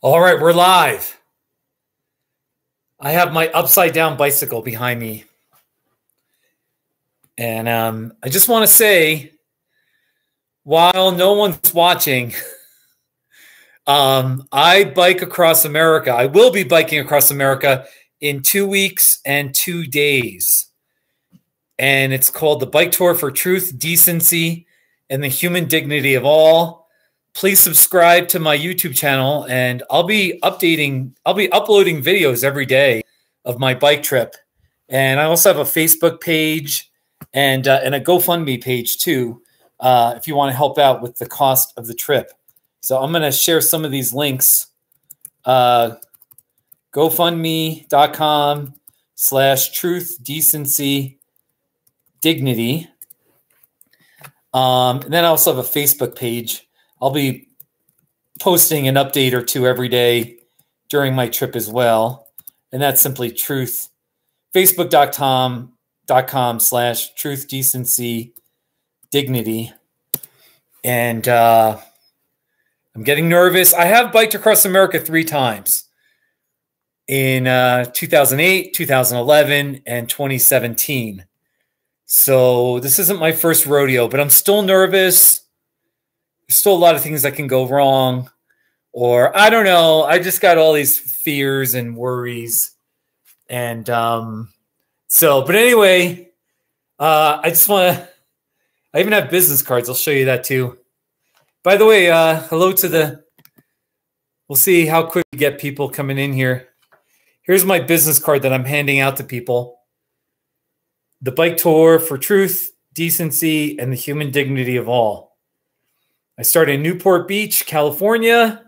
All right, we're live. I have my upside down bicycle behind me. And I just want to say, while no one's watching, I bike across America. I will be biking across America in 2 weeks and 2 days. And it's called the Bike Tour for Truth, Decency, and the Human Dignity of All. Please subscribe to my YouTube channel, and I'll be uploading videos every day of my bike trip. And I also have a Facebook page and a GoFundMe page too, if you want to help out with the cost of the trip. So I'm going to share some of these links. GoFundMe.com/truth, decency, dignity. And then I also have a Facebook page. I'll be posting an update or two every day during my trip as well. And that's simply truth. Facebook.com/truth, decency, dignity. And I'm getting nervous. I have biked across America 3 times in 2008, 2011, and 2017. So this isn't my first rodeo, but I'm still nervous. There's still a lot of things that can go wrong, or I don't know. I just got all these fears and worries. And but anyway, I just want to, I even have business cards. I'll show you that too. By the way, hello to we'll see how quick we get people coming in here. Here's my business card that I'm handing out to people. The Bike Tour for Truth, Decency, and the Human Dignity of All. I start in Newport Beach, California,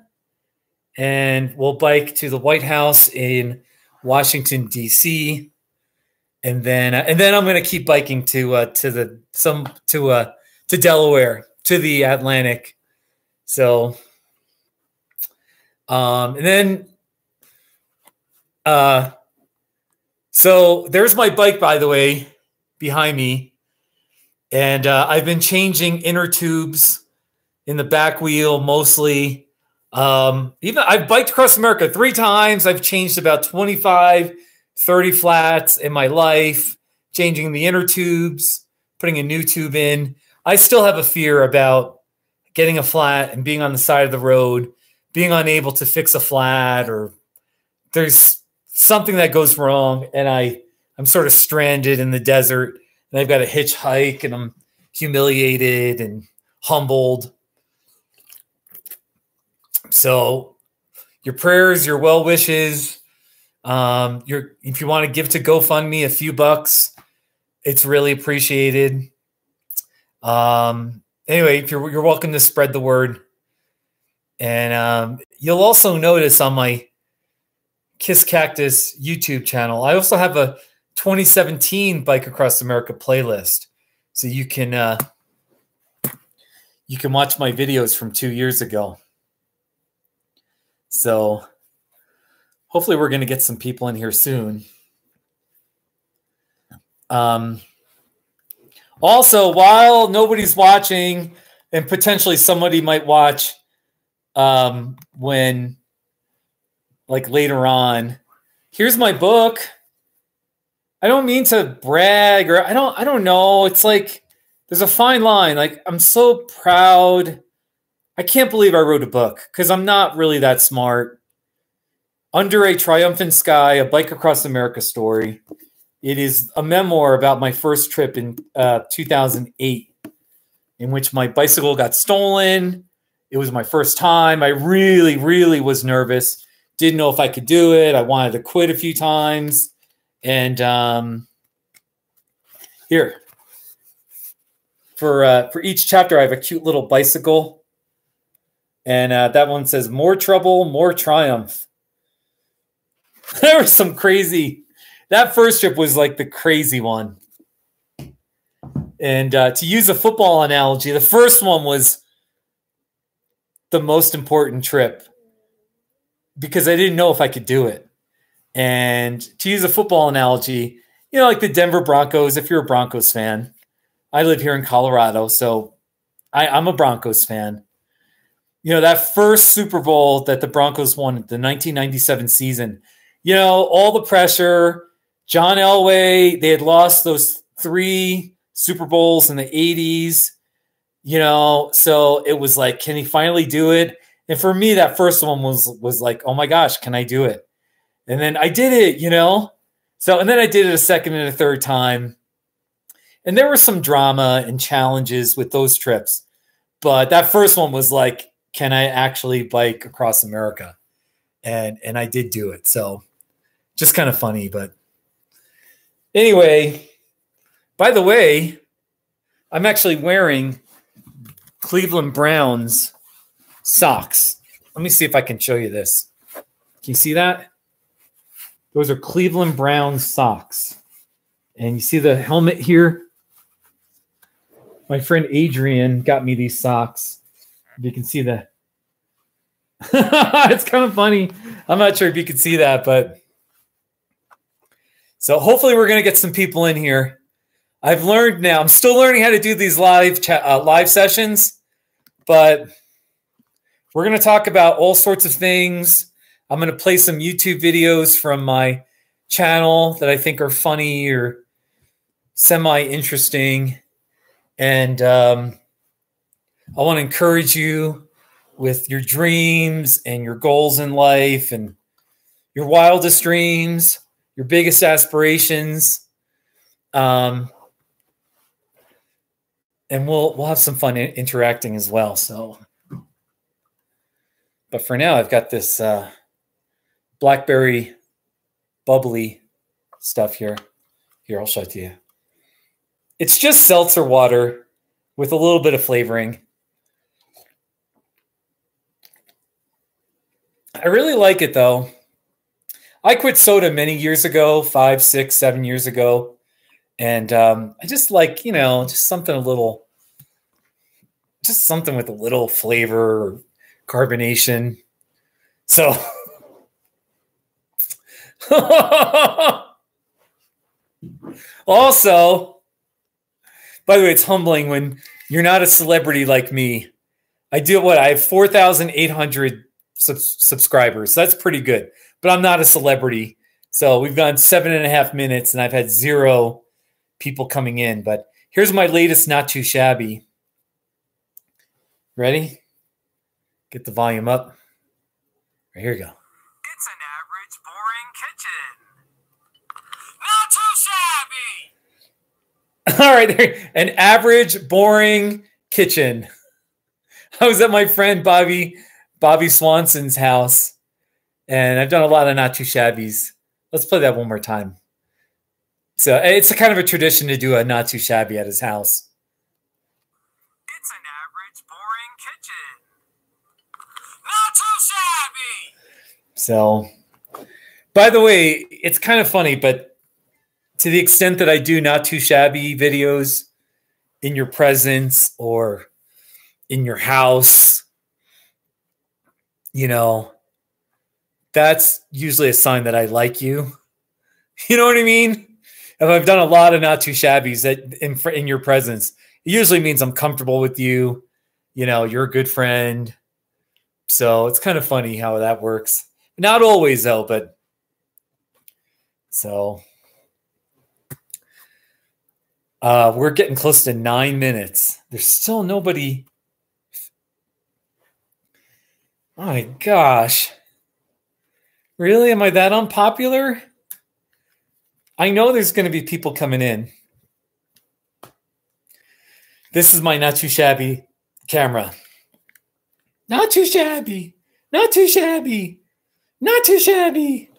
and we'll bike to the White House in Washington, D.C. And then I'm going to keep biking to Delaware, to the Atlantic. So, so there's my bike, by the way, behind me. And I've been changing inner tubes in the back wheel mostly. Even I've biked across America 3 times. I've changed about 25, 30 flats in my life, changing the inner tubes, putting a new tube in. I still have a fear about getting a flat and being on the side of the road, being unable to fix a flat, or there's something that goes wrong and I'm sort of stranded in the desert and I've got to hitchhike and I'm humiliated and humbled. So your prayers, your well wishes, if you want to give to GoFundMe a few bucks, it's really appreciated. Anyway, if you're welcome to spread the word. And you'll also notice on my Kiss Cactus YouTube channel, I also have a 2017 Bike Across America playlist. So you can watch my videos from 2 years ago. So hopefully we're going to get some people in here soon. Also, while nobody's watching, and potentially somebody might watch when, like, later on, here's my book. I don't mean to brag, or I don't know. It's like there's a fine line. Like, I'm so proud. I can't believe I wrote a book because I'm not really that smart. Under a Triumphant Sky, a Bike Across America story. It is a memoir about my first trip in 2008, in which my bicycle got stolen. It was my first time. I really, really was nervous. Didn't know if I could do it. I wanted to quit a few times. And here, for each chapter, I have a cute little bicycle. And that one says, "More trouble, more triumph." There was some crazy. That first trip was like the crazy one. And to use a football analogy, the first one was the most important trip because I didn't know if I could do it. And to use a football analogy, you know, like the Denver Broncos, if you're a Broncos fan, I live here in Colorado, so I'm a Broncos fan. You know, that first Super Bowl that the Broncos won, the 1997 season, you know, all the pressure, John Elway, they had lost those 3 Super Bowls in the 80s, you know, so it was like, can he finally do it? And for me, that first one was like, oh my gosh, can I do it? And then I did it, you know? So, and then I did it a second and a third time. And there was some drama and challenges with those trips. But that first one was like, can I actually bike across America? And I did do it. So just kind of funny. But anyway, by the way, I'm actually wearing Cleveland Browns socks. Let me see if I can show you this. Can you see that? Those are Cleveland Browns socks. And you see the helmet here? My friend Adrian got me these socks. If you can see that. It's kind of funny. I'm not sure if you can see that, but so hopefully we're going to get some people in here. I've learned now. I'm still learning how to do these live sessions, but we're going to talk about all sorts of things. I'm going to play some YouTube videos from my channel that I think are funny or semi-interesting. And I want to encourage you with your dreams and your goals in life and your wildest dreams, your biggest aspirations. And we'll have some fun interacting as well. So, but for now, I've got this blackberry bubbly stuff here. Here, I'll show it to you. It's just seltzer water with a little bit of flavoring. I really like it, though. I quit soda many years ago, 5, 6, 7 years ago. And I just like, you know, just something with a little flavor or carbonation. So, also, by the way, it's humbling when you're not a celebrity like me. I have 4,800 subscribers. So that's pretty good, but I'm not a celebrity. So we've gone 7.5 minutes and I've had 0 people coming in, but here's my latest Not Too Shabby. Ready? Get the volume up. Right, here we go. It's an average, boring kitchen. Not too shabby. All right, there. An average, boring kitchen. I was at my friend Bobby Swanson's house, and I've done a lot of Not Too Shabbies. Let's play that one more time. So it's a kind of a tradition to do a Not Too Shabby at his house. It's an average, boring kitchen. Not too shabby. So, by the way, it's kind of funny, but to the extent that I do Not Too Shabby videos in your presence or in your house, you know, that's usually a sign that I like you. You know what I mean? If I've done a lot of Not Too Shabbies in your presence, it usually means I'm comfortable with you. You know, you're a good friend. So it's kind of funny how that works. Not always, though, but so we're getting close to 9 minutes. There's still nobody. Oh my gosh. Really? Am I that unpopular? I know there's going to be people coming in. This is my Not Too Shabby camera. Not too shabby. Not too shabby. Not too shabby.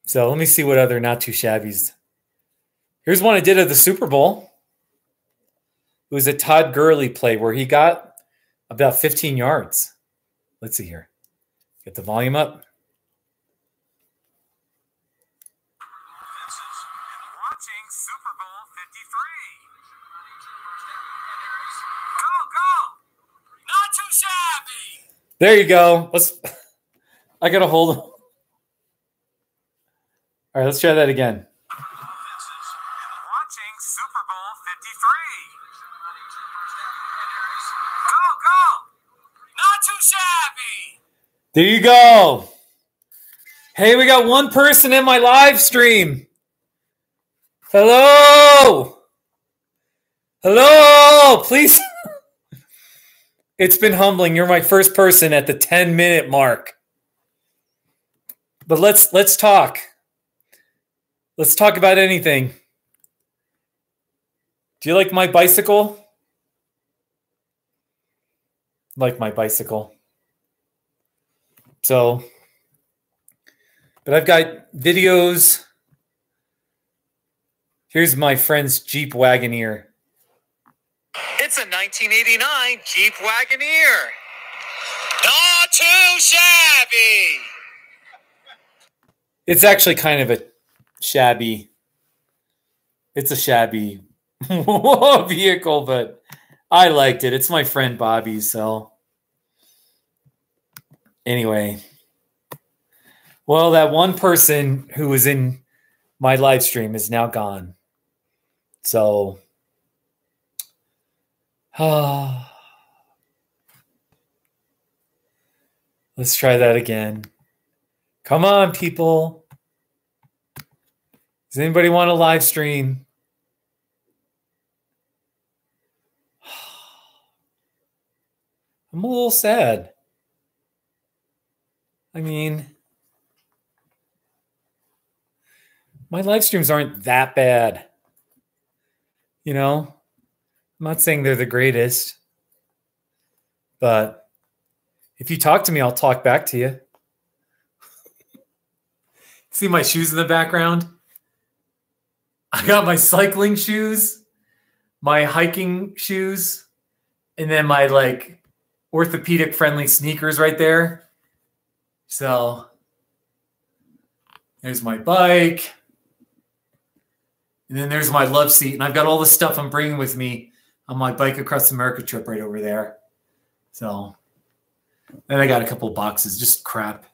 So let me see what other Not Too Shabbies. Here's one I did at the Super Bowl. It was a Todd Gurley play where he got about 15 yards. Let's see here. Get the volume up. Watching Super Bowl 53. Go, go. Not too shabby. There you go. I got to hold him. All right, let's try that again. Watching Super Bowl 53. There you go. Hey, we got one person in my live stream. Hello. Hello. Please. It's been humbling. You're my first person at the 10-minute mark. But let's talk. Let's talk about anything. Do you like my bicycle? Like my bicycle. So, but I've got videos. Here's my friend's Jeep Wagoneer. It's a 1989 Jeep Wagoneer. Not too shabby. It's actually kind of a shabby. It's a shabby vehicle, but I liked it. It's my friend Bobby's, so. Anyway. Well, that one person who was in my live stream is now gone. So. Let's try that again. Come on, people. Does anybody want a live stream? I'm a little sad. I mean, my live streams aren't that bad. You know, I'm not saying they're the greatest, but if you talk to me, I'll talk back to you. See my shoes in the background? I got my cycling shoes, my hiking shoes, and then my like orthopedic friendly sneakers right there. So there's my bike. And then there's my love seat. And I've got all the stuff I'm bringing with me on my Bike Across America trip right over there. So then I got a couple boxes, just crap.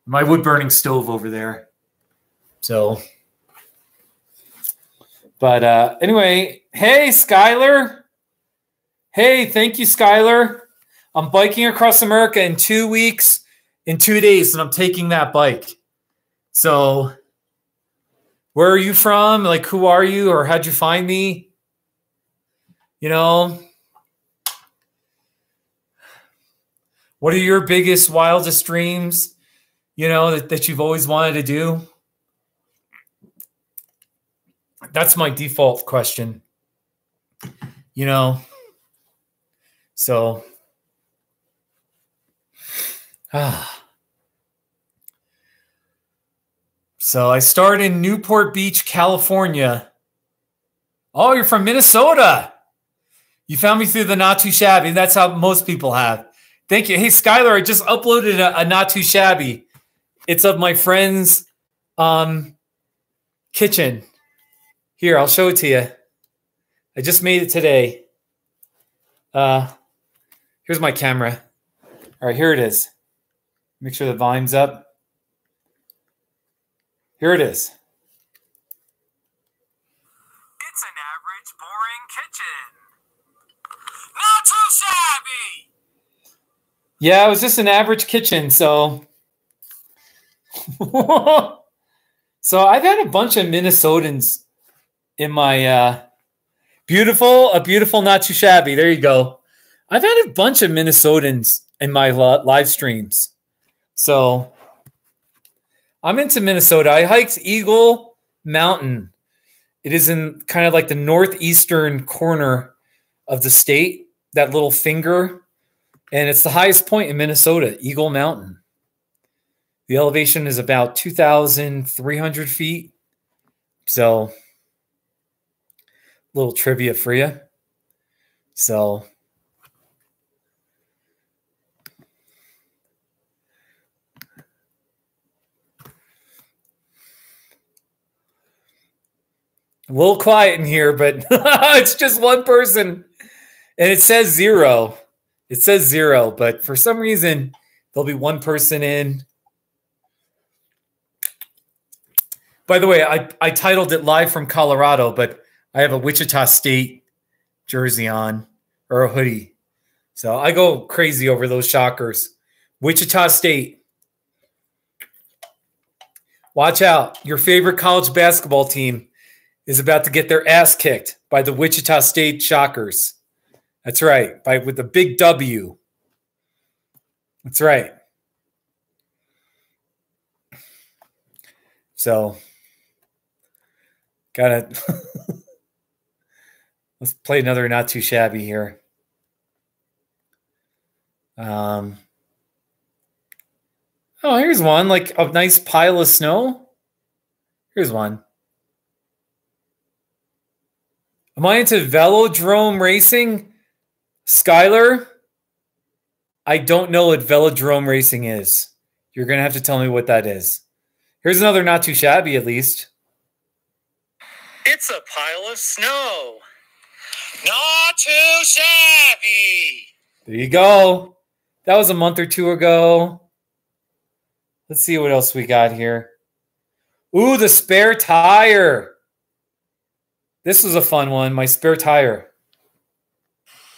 My wood burning stove over there. So, but anyway, hey, Skylar. Hey, thank you, Skylar. I'm biking across America in 2 weeks, in 2 days, and I'm taking that bike. So where are you from? Like, who are you, or how'd you find me? You know, what are your biggest, wildest dreams, you know, that you've always wanted to do? That's my default question, you know. So, so I started in Newport Beach, California. Oh, you're from Minnesota. You found me through the Not Too Shabby. That's how most people have. Thank you. Hey, Skylar, I just uploaded a Not Too Shabby. It's of my friend's kitchen. Here, I'll show it to you. I just made it today. Here's my camera. All right, here it is. Make sure the volume's up. Here it is. It's an average, boring kitchen. Not too shabby. Yeah, it was just an average kitchen, so. So I've had a bunch of Minnesotans in my a beautiful, not too shabby. There you go. I've had a bunch of Minnesotans in my live streams. So I'm into Minnesota. I hiked Eagle Mountain. It is in kind of like the northeastern corner of the state, that little finger. And it's the highest point in Minnesota, Eagle Mountain. The elevation is about 2,300 feet. So, little trivia for you. So, a little quiet in here, but it's just one person. And it says 0. It says 0, but for some reason, there'll be one person in. By the way, I titled it Live from Colorado, but I have a Wichita State jersey on, or a hoodie. So I go crazy over those shockers. Wichita State. Watch out. Your favorite college basketball team is about to get their ass kicked by the Wichita State Shockers. That's right. With a big W. That's right. So, gotta let's play another not too shabby here. Oh, here's one, like a nice pile of snow. Here's one. Am I into velodrome racing? Skylar, I don't know what velodrome racing is. You're going to have to tell me what that is. Here's another not too shabby, at least. It's a pile of snow. Not too shabby. There you go. That was a month or two ago. Let's see what else we got here. Ooh, the spare tire. This was a fun one. My spare tire.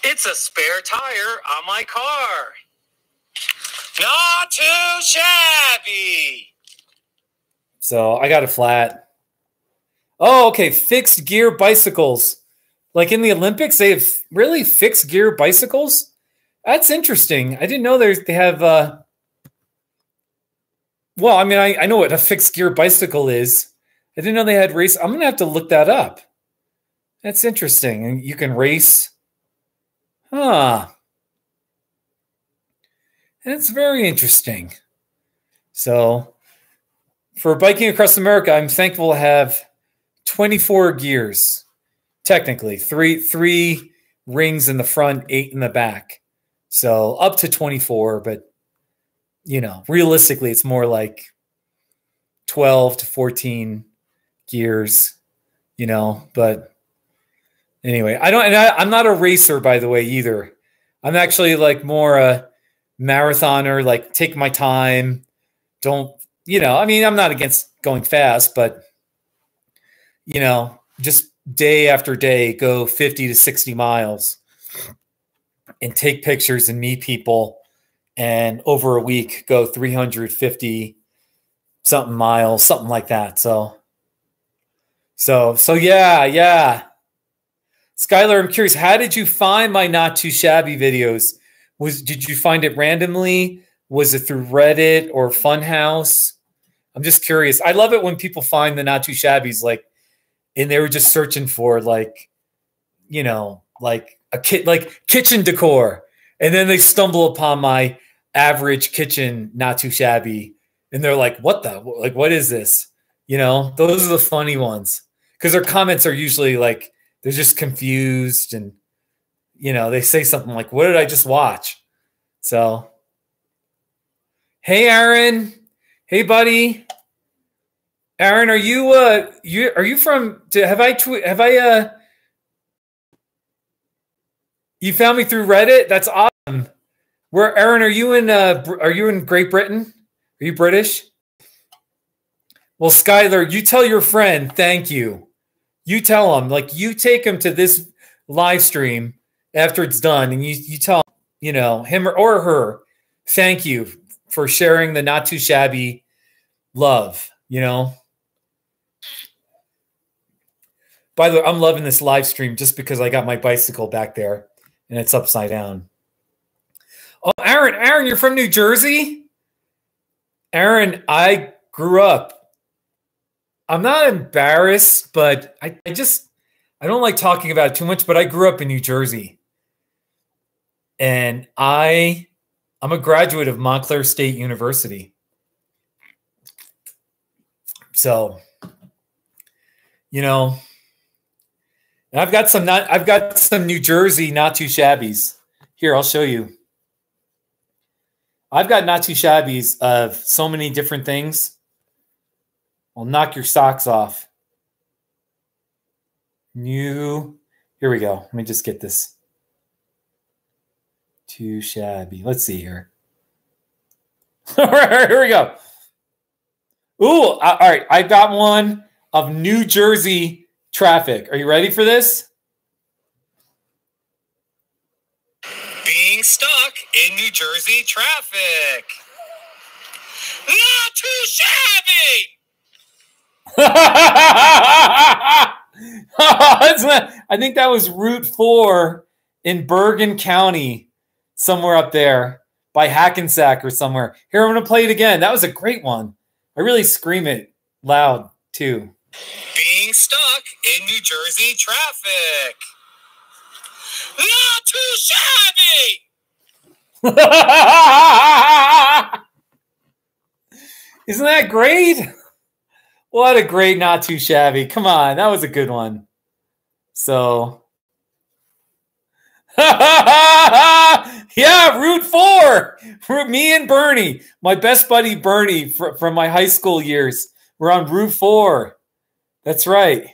It's a spare tire on my car. Not too shabby. So I got a flat. Oh, okay. Fixed gear bicycles. Like in the Olympics, they have really fixed gear bicycles. That's interesting. I didn't know they have. Well, I mean, I know what a fixed gear bicycle is. I didn't know they had race. I'm going to have to look that up. That's interesting. And you can race. Huh. That's very interesting. So for Biking Across America, I'm thankful to have 24 gears. Technically, three rings in the front, 8 in the back. So up to 24, but realistically, it's more like 12 to 14 gears, but anyway, I'm not a racer, by the way, either. I'm actually like more a marathoner, like take my time. I'm not against going fast, but just day after day, go 50 to 60 miles and take pictures and meet people. And over a week, go 350 something miles, something like that. So yeah. Skylar, I'm curious, how did you find my Not Too Shabby videos? Did you find it randomly? Was it through Reddit or Funhouse? I'm just curious. I love it when people find the Not Too Shabbies, and they were just searching for like kitchen decor. And then they stumble upon my average kitchen, not too shabby. And they're like, what is this? Those are the funny ones. Because their comments are usually like, they're just confused. And, they say something like, what did I just watch? So, hey, Aaron. Hey, buddy. Aaron, are you from, you found me through Reddit? That's awesome. Aaron, are you in Great Britain? Are you British? Well, Skylar, you tell your friend, thank you. You tell him, you take him to this live stream after it's done, and you tell him or her, thank you for sharing the Not Too Shabby love, By the way, I'm loving this live stream just because I got my bicycle back there and it's upside down. Oh, Aaron, you're from New Jersey? Aaron, I grew up. I'm not embarrassed, but I don't like talking about it too much, but I grew up in New Jersey. And I'm a graduate of Montclair State University. So, and I've got some New Jersey not too shabbies. Here, I'll show you. I've got not too shabbies of so many different things. I'll knock your socks off. Here we go. Let me just get this. Too shabby. Let's see here. All right, here we go. Ooh, all right. I got one of New Jersey traffic. Are you ready for this? Being stuck in New Jersey traffic. Not too shabby. I think that was Route 4 in Bergen County, somewhere up there by Hackensack or somewhere. Here, I'm going to play it again. That was a great one. I really scream it loud, too. Being stuck in New Jersey traffic. Not too shabby. Isn't that great? What a great Not Too Shabby. Come on, that was a good one. So, yeah, Route 4. Me and Bernie, my best buddy Bernie from my high school years. We're on Route 4. That's right.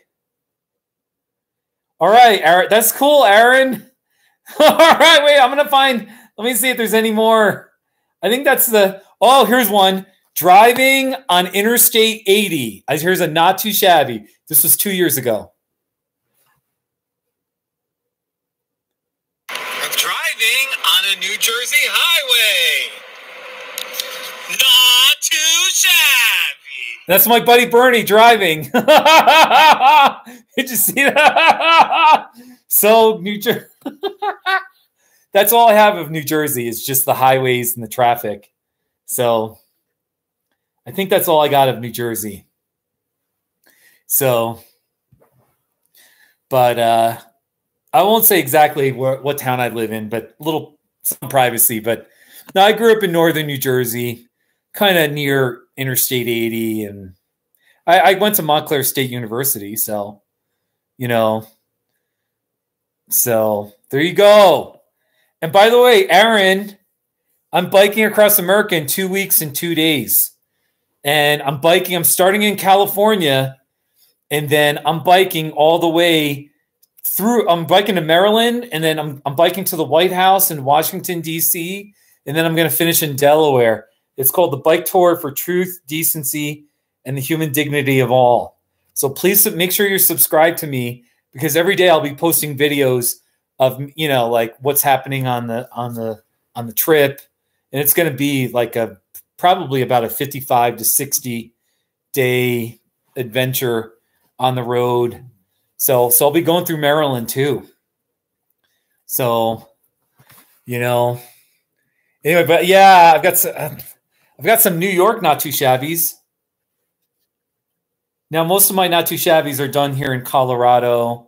All right, Aaron. That's cool, Aaron. All right, wait, I'm going to find, let me see if there's any more. I think that's oh, here's one. Driving on Interstate 80. Here's a Not Too Shabby. This was 2 years ago. Driving on a New Jersey highway. Not too shabby. That's my buddy Bernie driving. Did you see that? So, New Jersey. That's all I have of New Jersey is just the highways and the traffic. So, I think that's all I got of New Jersey. So, but I won't say exactly what town I live in, but some privacy. But no, I grew up in northern New Jersey, kind of near Interstate 80, and I went to Montclair State University. So, so there you go. And by the way, Aaron, I'm biking across America in 2 weeks and 2 days. And I'm starting in California, and then I'm biking all the way through. I'm biking to Maryland, and then I'm biking to the White House in Washington, D.C., and then I'm going to finish in Delaware. It's called the Bike Tour for Truth, Decency, and the Human Dignity of All. So please make sure you're subscribed to me, because every day I'll be posting videos of, like what's happening on the trip, and it's going to be like probably about a 55 to 60 day adventure on the road. So I'll be going through Maryland too. So, anyway, but yeah, I've got some New York Not Too Shabbies. Now, most of my Not Too Shabbies are done here in Colorado,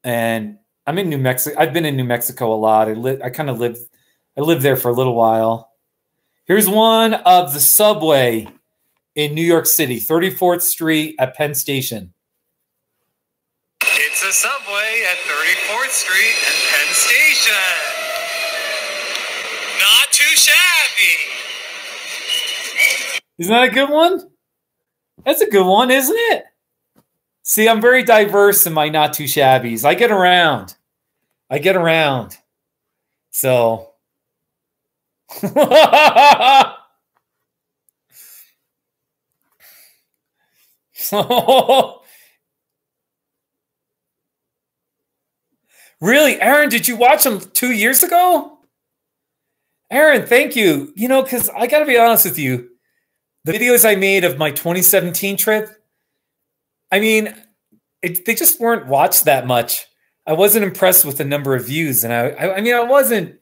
and I'm in New Mexico. I've been in New Mexico a lot. I lived there for a little while. Here's one of the subway in New York City, 34th Street at Penn Station. It's a subway at 34th Street and Penn Station. Not too shabby. Isn't that a good one? That's a good one, isn't it? See, I'm very diverse in my Not Too Shabbies. I get around. So... Really, Aaron, did you watch them 2 years ago? Aaron, thank you. Because I got to be honest with you, the videos I made of my 2017 trip, I mean, they just weren't watched that much. I wasn't impressed with the number of views, and I wasn't,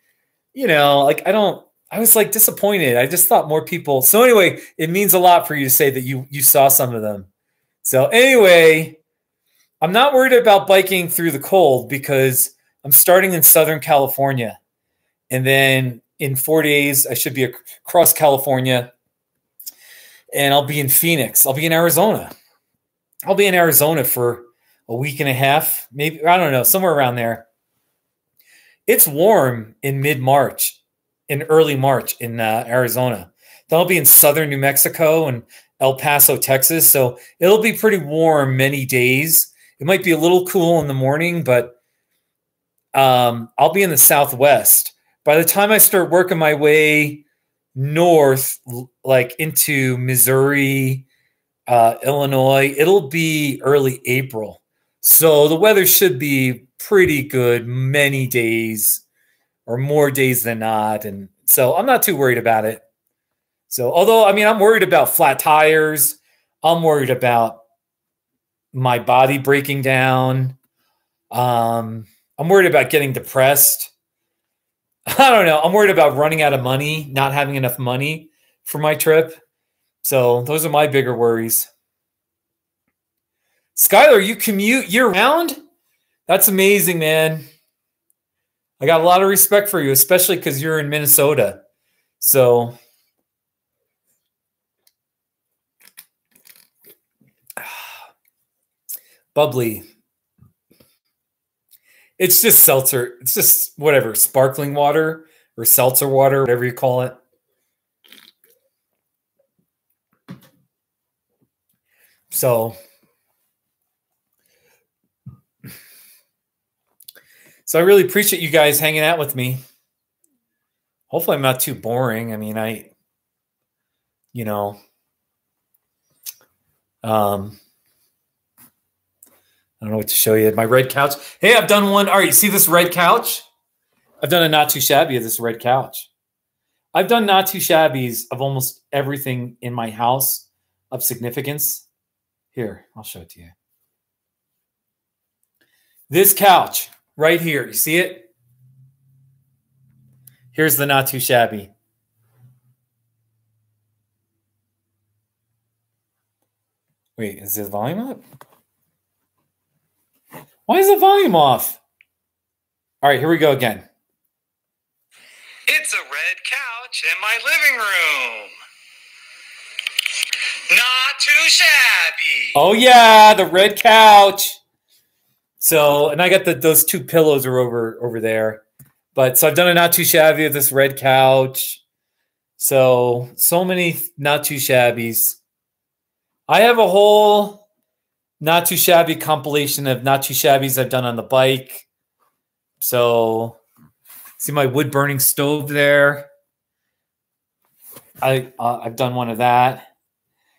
I was like disappointed. I just thought more people. So anyway, it means a lot for you to say that you saw some of them. So anyway, I'm not worried about biking through the cold because I'm starting in Southern California. And then in 4 days, I should be across California, and I'll be in Phoenix. I'll be in Arizona. I'll be in Arizona for a week and a half, maybe, I don't know, somewhere around there. It's warm in mid-March. In early March in Arizona. Then I'll be in southern New Mexico and El Paso, Texas. So it'll be pretty warm many days. It might be a little cool in the morning, but I'll be in the Southwest. By the time I start working my way north, like into Missouri, Illinois, it'll be early April. So the weather should be pretty good many days or more days than not. And so I'm not too worried about it. So, although, I mean, I'm worried about flat tires. I'm worried about my body breaking down. I'm worried about getting depressed. I don't know. I'm worried about running out of money, not having enough money for my trip. So those are my bigger worries. Skylar, you commute year-round? That's amazing, man. I got a lot of respect for you, especially because you're in Minnesota. So, bubbly. It's just seltzer. It's just whatever, sparkling water or seltzer water, whatever you call it. So I really appreciate you guys hanging out with me. Hopefully I'm not too boring. I mean, I don't know what to show you. My red couch. Hey, I've done one. All right, you see this red couch? I've done a not too shabby of this red couch. I've done not too shabbies of almost everything in my house of significance. Here, I'll show it to you. This couch right here. You see it? Here's the not too shabby. Wait, is the volume up? Why is the volume off? All right, here we go again. It's a red couch in my living room. Not too shabby. Oh yeah, the red couch. So, and I got those two pillows are over there. But so I've done a not too shabby of this red couch. So many not too shabbies. I have a whole not too shabby compilation of not too shabbies I've done on the bike. So see my wood burning stove there. I've done one of that.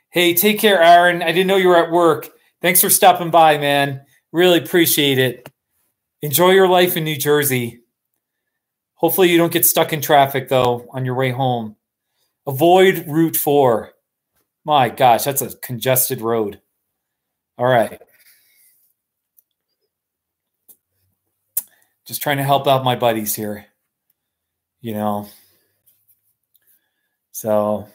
Hey, take care, Aaron. I didn't know you were at work. Thanks for stopping by, man. Really appreciate it. Enjoy your life in New Jersey. Hopefully you don't get stuck in traffic, though, on your way home. Avoid Route 4. My gosh, that's a congested road. All right. Just trying to help out my buddies here. So,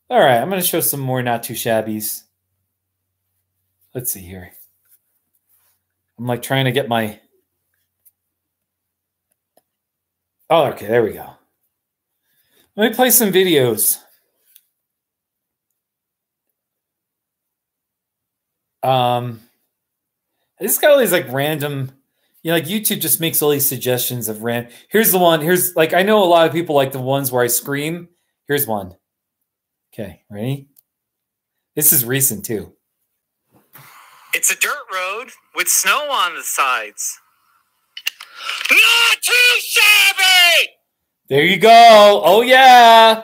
all right, I'm going to show some more not too shabbies. Let's see here. I'm like trying to get my... Oh, okay, there we go. Let me play some videos. I just got all these like random, like YouTube just makes all these suggestions of random. Here's the one. Here's like, I know a lot of people like the ones where I scream. Here's one. Okay, ready? This is recent too. It's a dirt road with snow on the sides. Not too shabby! There you go. Oh, yeah.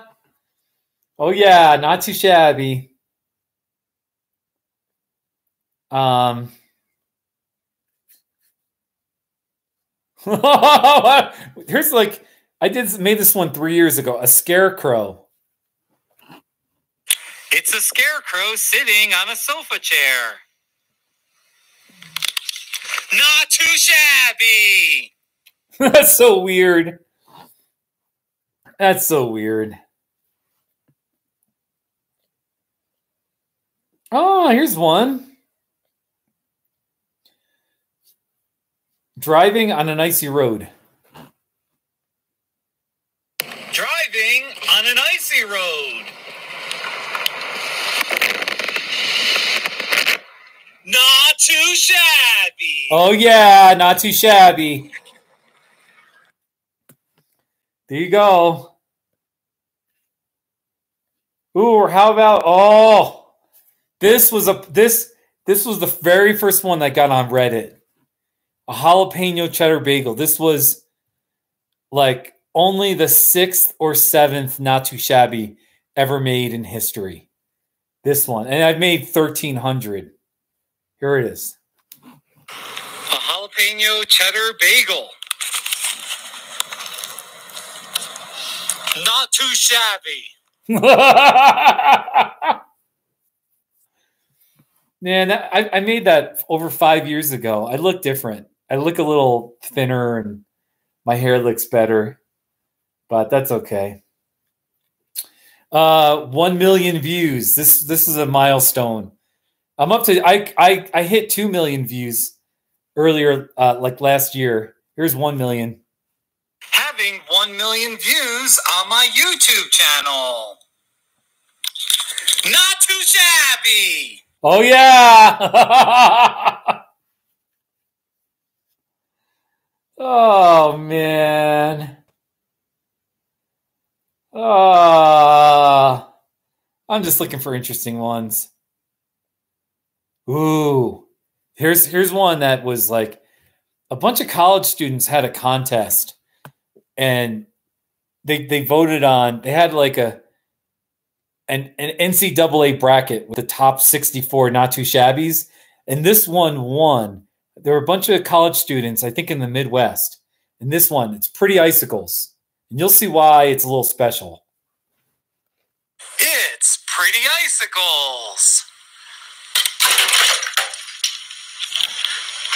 Oh, yeah. Not too shabby. Here's like, made this one 3 years ago. A scarecrow. It's a scarecrow sitting on a sofa chair. Not too shabby. That's so weird. That's so weird. Oh, here's one. Driving on an icy road. Driving on an icy road. Not too shabby. Oh, yeah, not too shabby. There you go. Ooh, or how about this was the very first one that got on Reddit. A jalapeno cheddar bagel. This was like only the 6th or 7th not too shabby ever made in history. This one. And I've made 1,300. Here it is. A jalapeno cheddar bagel. Not too shabby. Man, I made that over 5 years ago. I look different. I look a little thinner and my hair looks better, but that's okay. 1 million views. This is a milestone. I'm up to I hit 2 million views earlier, like last year. Here's 1 million. Having 1 million views on my YouTube channel. Not too shabby. Oh yeah. Oh man. I'm just looking for interesting ones. Ooh. Here's one that was like a bunch of college students had a contest and they voted on, they had like an NCAA bracket with the top 64 not too shabbies, and this one won. There were a bunch of college students, I think in the Midwest, and this one, it's Pretty Icicles, and you'll see why it's a little special. It's Pretty Icicles.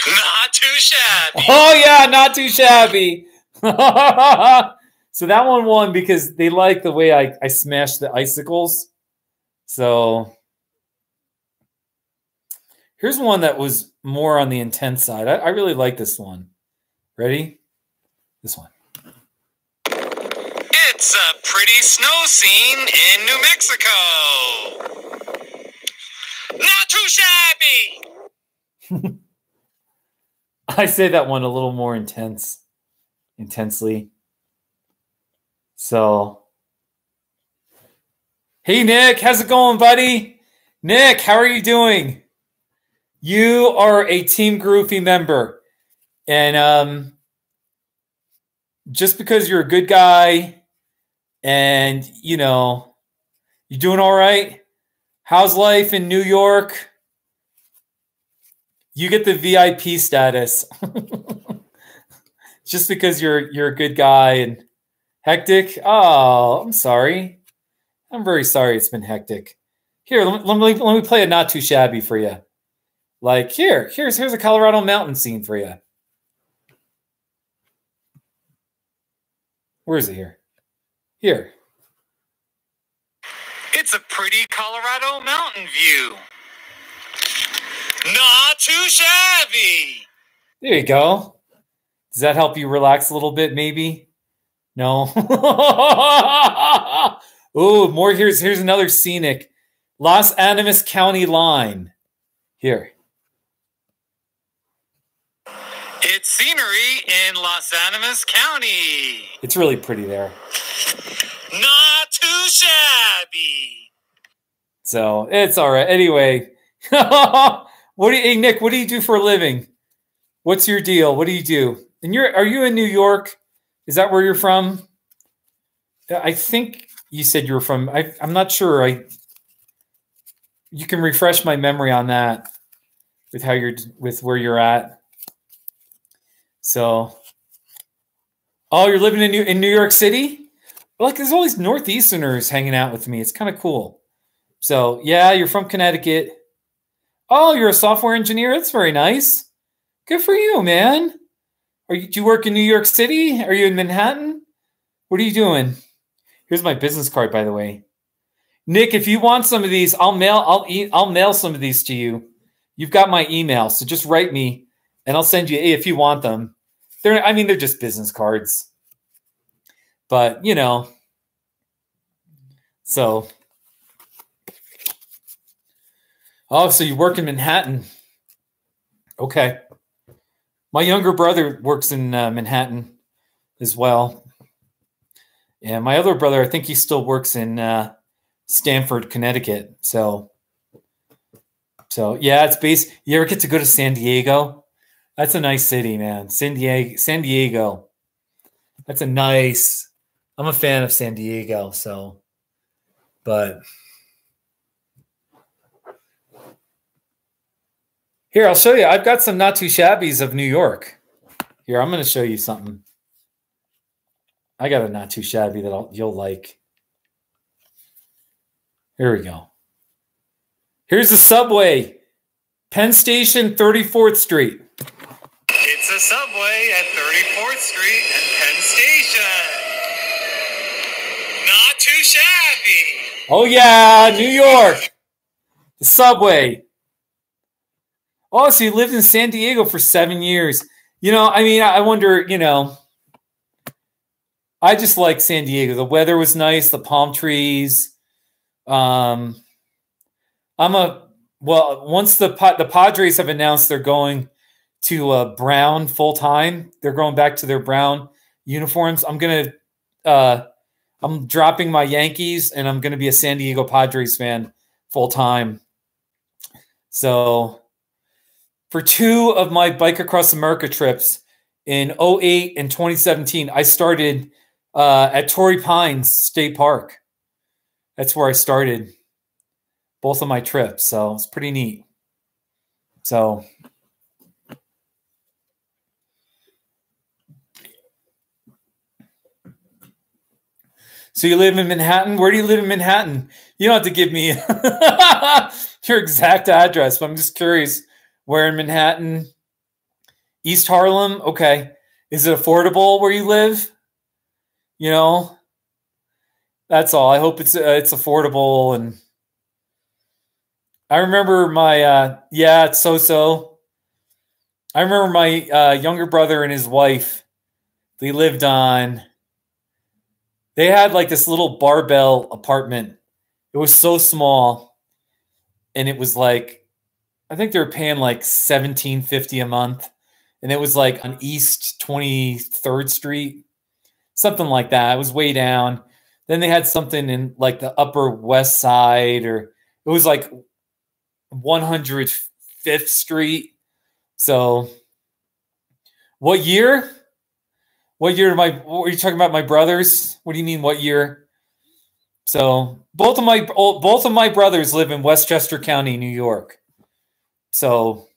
Not too shabby. Oh yeah, not too shabby. So that one won because they like the way I smashed the icicles. So here's one that was more on the intense side. I really like this one. Ready? This one. It's a pretty snow scene in New Mexico. Not too shabby. I say that one a little more intensely. So, hey Nick, how's it going, buddy? Nick, how are you doing? You are a Team Groovy member, and just because you're a good guy, and you know, you doing all right. How's life in New York? You get the VIP status, just because you're a good guy and. Hectic? Oh, I'm sorry. I'm very sorry it's been hectic. Here, let me play a not too shabby for you. Like, here's a Colorado mountain scene for you. Where is it here? Here. It's a pretty Colorado mountain view. Not too shabby. There you go. Does that help you relax a little bit, maybe? No. Oh, more. Here's another scenic. Los Animas County line. Here. It's scenery in Los Animas County. It's really pretty there. Not too shabby. So it's all right. Anyway, hey Nick, what do you do for a living? What's your deal? What do you do? And are you in New York? Is that where you're from? I think you said you were from. I'm not sure. You can refresh my memory on that with with where you're at. So, oh, you're living in New York City? Like, there's always Northeasterners hanging out with me. It's kind of cool. So, yeah, you're from Connecticut. Oh, you're a software engineer. That's very nice. Good for you, man. Do you work in New York City? Are you in Manhattan? What are you doing? Here's my business card, by the way. Nick, if you want some of these, I'll mail some of these to you. You've got my email, so just write me, and I'll send you if you want them. They're just business cards, but you know. So, oh, so you work in Manhattan? Okay. My younger brother works in Manhattan as well. And my other brother, I think he still works in Stamford, Connecticut. So yeah, it's based. You ever get to go to San Diego? That's a nice city, man. San Diego. That's a nice. I'm a fan of San Diego. So, but here, I'll show you. I've got some not too shabbies of New York. Here, I'm going to show you something. I got a not too shabby that you'll like. Here we go. Here's the Subway. Penn Station, 34th Street. It's a Subway at 34th Street and Penn Station. Not too shabby. Oh, yeah, New York. The Subway. Oh, so you lived in San Diego for 7 years. You know, I mean, I wonder, you know, I just like San Diego. The weather was nice, the palm trees. Once the Padres have announced they're going to brown full time, they're going back to their brown uniforms. I'm dropping my Yankees and I'm gonna be a San Diego Padres fan full time. So for 2 of my Bike Across America trips in 2008 and 2017, I started at Torrey Pines State Park. That's where I started both of my trips. So it's pretty neat. So you live in Manhattan? Where do you live in Manhattan? You don't have to give me your exact address, but I'm just curious. Where in Manhattan? East Harlem? Okay. Is it affordable where you live? You know, that's all. I hope it's affordable. And I remember my it's so. I remember my younger brother and his wife. They had like this little barbell apartment. It was so small, and it was like, I think they were paying like $17.50 a month, and it was like on East 23rd Street, something like that. It was way down. Then they had something in like the Upper West Side, or it was like 105th Street. So, what year? What year what are you talking about? My brothers? What do you mean? What year? So both of my brothers live in Westchester County, New York. So,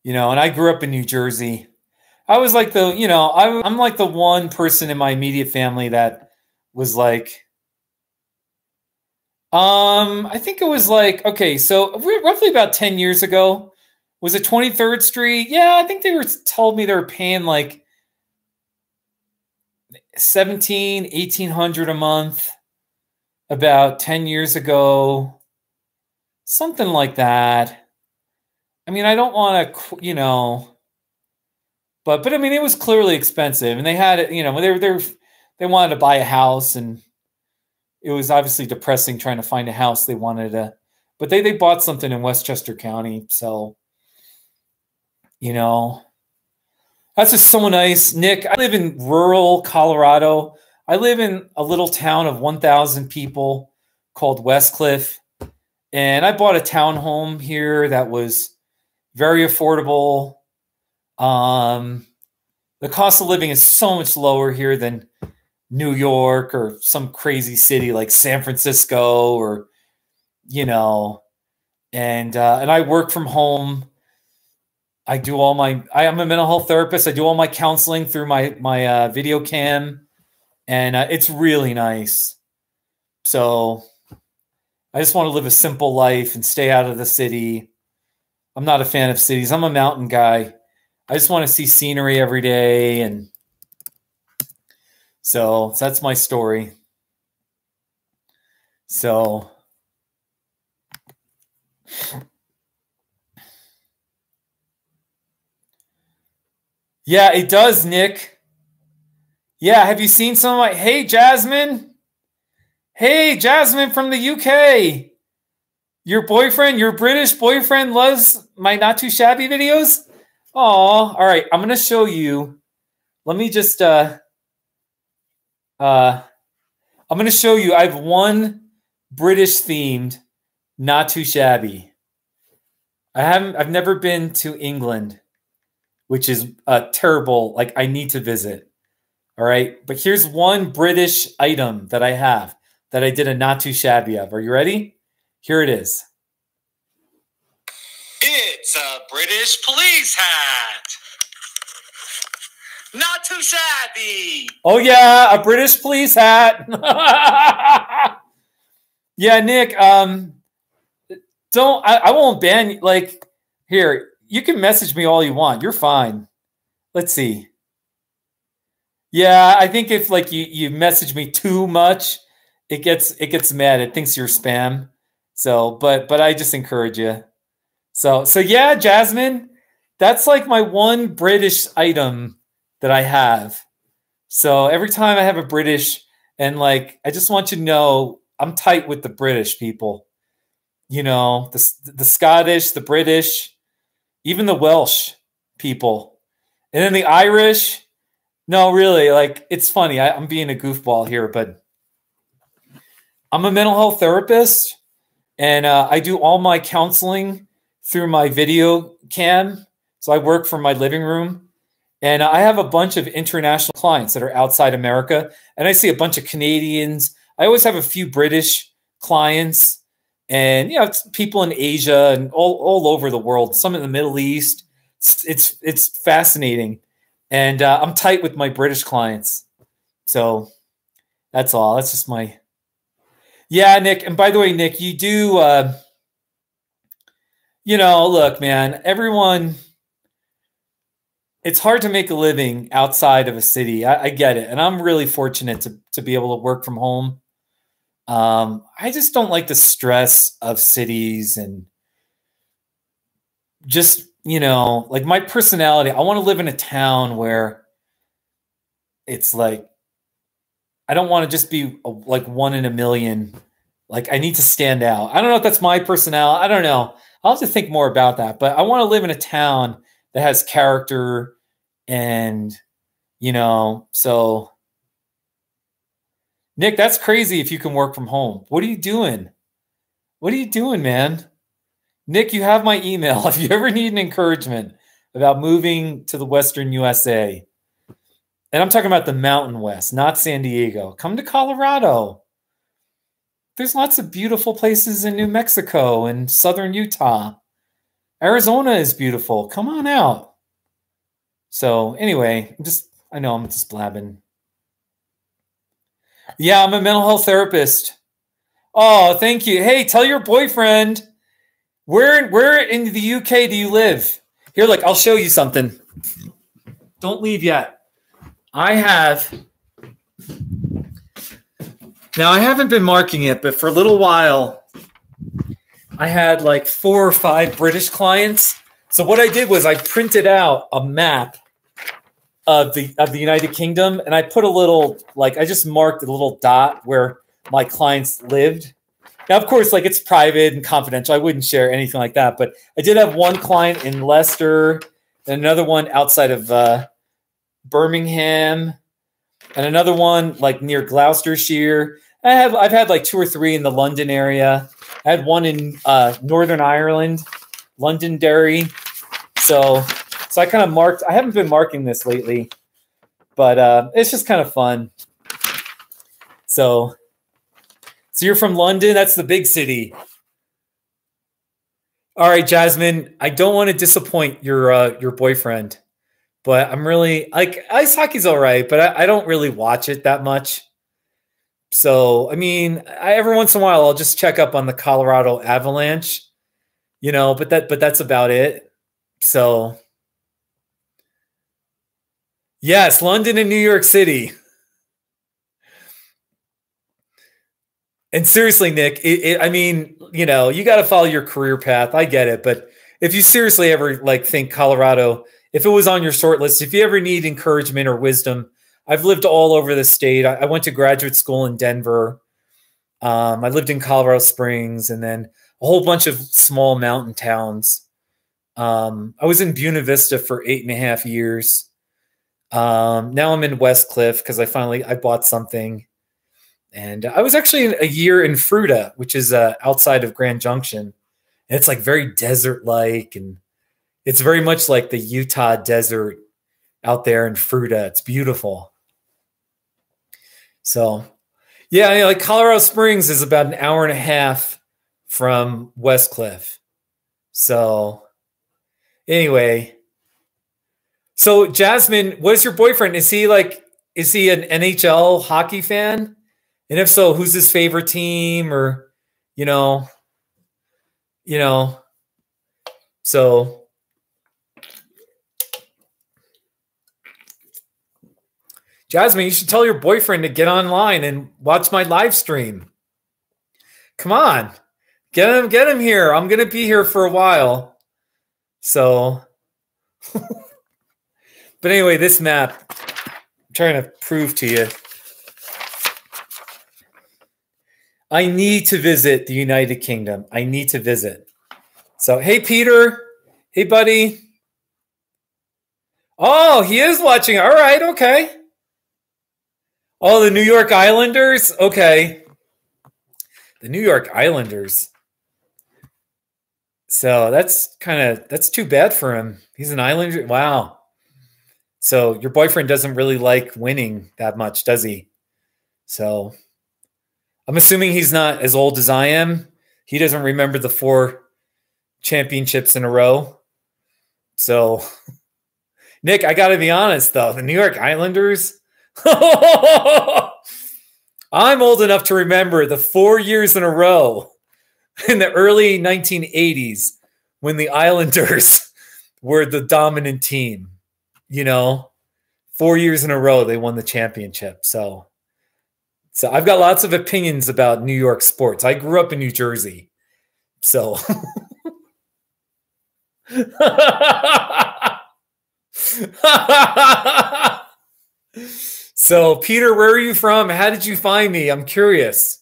you know, and I grew up in New Jersey. I was like I'm like the one person in my immediate family that was like, I think it was like, okay, so roughly about 10 years ago. Was it 23rd Street? Yeah, I think they told me they were paying like $1,800 a month about 10 years ago. Something like that. I mean, I don't want to, you know, but I mean, it was clearly expensive, and they had it, you know, they wanted to buy a house, and it was obviously depressing trying to find a house they wanted to, but they bought something in Westchester County, so. You know, that's just so nice. Nick, I live in rural Colorado. I live in a little town of 1,000 people called Westcliff. And I bought a townhome here that was very affordable. The cost of living is so much lower here than New York or some crazy city like San Francisco, or, you know, and I work from home. I am a mental health therapist. I do all my counseling through my video cam, and it's really nice. So I just want to live a simple life and stay out of the city. I'm not a fan of cities. I'm a mountain guy. I just want to see scenery every day. And so that's my story. So yeah, it does, Nick. Yeah, have you seen some of my... Hey, Jasmine. Hey, Jasmine from the UK. Your British boyfriend loves my Not Too Shabby videos? Aw, all right. I'm going to show you. Let me just... I'm going to show you. I have one British-themed Not Too Shabby. I've never been to England, which is terrible. Like, I need to visit. All right. But here's one British item that I have that I did a Not Too Shabby of. Are you ready? Here it is. It's a British police hat. Not too shabby. Oh yeah, a British police hat. Yeah, Nick. I won't ban you. Like, here, you can message me all you want. You're fine. Let's see. Yeah, I think if like you message me too much, it gets mad. It thinks you're spam. So, but I just encourage you. So yeah, Jasmine, that's like my one British item that I have. So every time I have a British, and like I just want you to know I'm tight with the British people. You know, the Scottish, the British, even the Welsh people. And then the Irish. No, really, like it's funny. I'm being a goofball here, but I'm a mental health therapist, and I do all my counseling through my video cam. So I work from my living room, and I have a bunch of international clients that are outside America, and I see a bunch of Canadians. I always have a few British clients, and you know, it's people in Asia and all over the world. Some in the Middle East. It's fascinating. And I'm tight with my British clients. So that's all. That's just my... Yeah, Nick. And by the way, Nick, you do... you know, look, man, everyone... It's hard to make a living outside of a city. I get it. And I'm really fortunate to be able to work from home. I just don't like the stress of cities and just... You know, like my personality, I want to live in a town where it's like, I don't want to just be like one in a million. Like I need to stand out. I don't know if that's my personality. I don't know. I'll have to think more about that. But I want to live in a town that has character and, you know, so Nick, that's crazy if you can work from home. What are you doing? What are you doing, man? Nick, you have my email. If you ever need an encouragement about moving to the Western USA, and I'm talking about the Mountain West, not San Diego, come to Colorado. There's lots of beautiful places in New Mexico and southern Utah. Arizona is beautiful. Come on out. So anyway, I know I'm just blabbing. Yeah, I'm a mental health therapist. Oh, thank you. Hey, tell your boyfriend. Where in the UK do you live? Here, look, I'll show you something. Don't leave yet. I haven't been marking it, but for a little while, I had like 4 or 5 British clients. So what I did was I printed out a map of the United Kingdom, and I put a little, like, I just marked a little dot where my clients lived. Now, of course, like it's private and confidential. I wouldn't share anything like that. But I did have one client in Leicester and another one outside of Birmingham and another one like near Gloucestershire. I've had like 2 or 3 in the London area. I had one in Northern Ireland, Londonderry. So I kind of marked. I haven't been marking this lately, but it's just kind of fun. So you're from London? That's the big city. All right, Jasmine. I don't want to disappoint your boyfriend, but I'm really like ice hockey's all right, but I don't really watch it that much. So I mean, every once in a while I'll just check up on the Colorado Avalanche, you know, but that's about it. So yes, London and New York City. And seriously, Nick, I mean, you know, you got to follow your career path. I get it. But if you seriously ever like think Colorado, if it was on your short list, if you ever need encouragement or wisdom, I've lived all over the state. I went to graduate school in Denver. I lived in Colorado Springs and then a whole bunch of small mountain towns. I was in Buena Vista for 8.5 years. Now I'm in West Cliff because I bought something. And I was actually a year in Fruita, which is outside of Grand Junction. And it's like very desert-like, and it's very much like the Utah desert out there in Fruita. It's beautiful. So, yeah, you know, like Colorado Springs is about an hour and a half from West Cliff. So, anyway, So Jasmine, what is your boyfriend? Is he an NHL hockey fan? And if so, who's his favorite team? Or, so Jasmine, you should tell your boyfriend to get online and watch my live stream. Come on, get him here. I'm going to be here for a while. So, but anyway, this map, I'm trying to prove to you. I need to visit the United Kingdom. I need to visit. So, hey, Peter. Hey, buddy. Oh, he is watching. All right. Okay. Oh, the New York Islanders? Okay. The New York Islanders. So that's too bad for him. He's an Islander. Wow. So your boyfriend doesn't really like winning that much, does he? So I'm assuming he's not as old as I am. He doesn't remember the 4 championships in a row. So, Nick, I got to be honest, though. The New York Islanders... I'm old enough to remember the 4 years in a row in the early 1980s when the Islanders were the dominant team. 4 years in a row they won the championship. So I've got lots of opinions about New York sports. I grew up in New Jersey. So So, Peter, where are you from? How did you find me? I'm curious.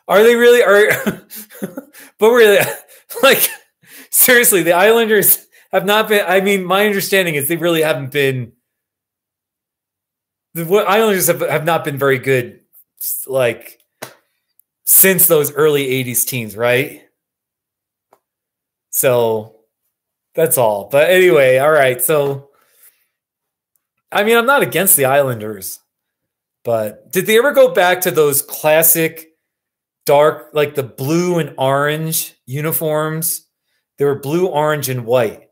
Are they really? But really, like, seriously, the Islanders have not been. I mean, my understanding is they really haven't been. The Islanders have not been very good, like, since those early 80s teams, right? So, that's all. But anyway, all right. So, I mean, I'm not against the Islanders, but did they ever go back to those classic dark, like the blue and orange uniforms? They were blue, orange, and white.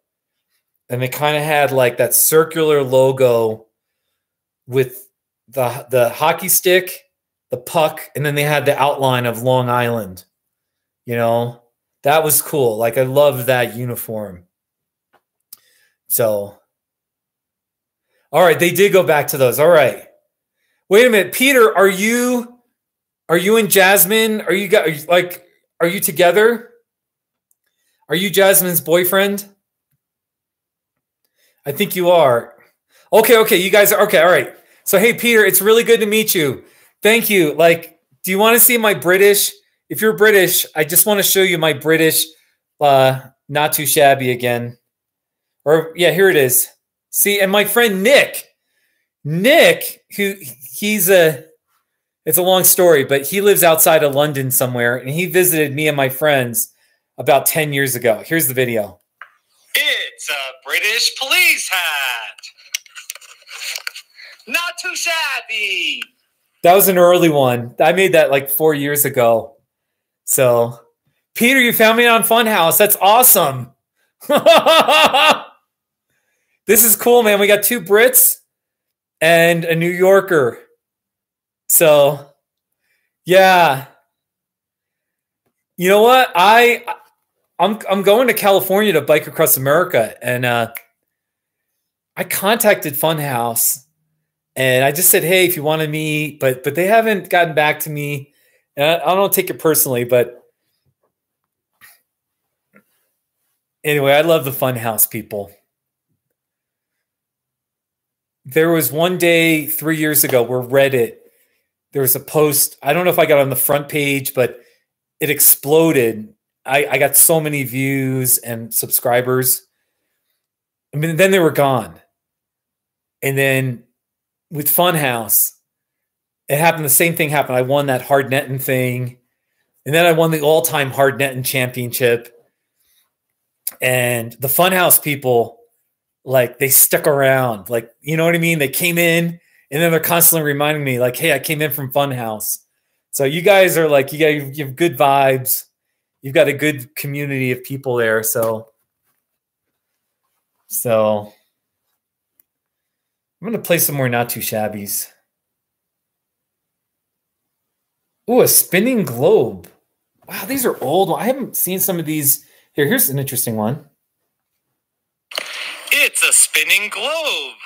And they kind of had like that circular logo with the hockey stick, the puck, and then they had the outline of Long Island. That was cool. Like, I loved that uniform. So... all right, they did go back to those. All right. Wait a minute, Peter, are you and Jasmine? Are you together? Are you Jasmine's boyfriend? I think you are. Okay, you guys are okay, all right. So hey, Peter, it's really good to meet you. Thank you. Like, do you want to see my British? If you're British, I just want to show you my British not too shabby again. Or yeah, here it is. See, and my friend Nick, it's a long story, but he lives outside of London somewhere, and he visited me and my friends about 10 years ago. Here's the video. It's a British police hat. Not too shabby. That was an early one. I made that like 4 years ago. So, Peter, you found me on Funhouse. That's awesome. This is cool, man. We got 2 Brits and a New Yorker. So, yeah. You know what? I'm going to California to Bike Across America, and I contacted Funhouse, and I just said, hey, if you want to meet, but they haven't gotten back to me. And I don't take it personally, but anyway, I love the Funhouse people. There was one day 3 years ago where Reddit, there was a post. I don't know if I got on the front page, but it exploded. I got so many views and subscribers. I mean, then they were gone. And then with Funhouse, it happened. The same thing happened. I won that hard netting thing. And then I won the all-time hard netting championship. And the Funhouse people, like, they stuck around. Like, you know what I mean? They came in, and then they're constantly reminding me, like, hey, I came in from Funhouse. So you guys are like, you have good vibes. You've got a good community of people there. So So I'm going to play some more Not Too Shabbies. Ooh, a spinning globe. Wow, these are old. I haven't seen some of these. Here's an interesting one. It's a spinning globe.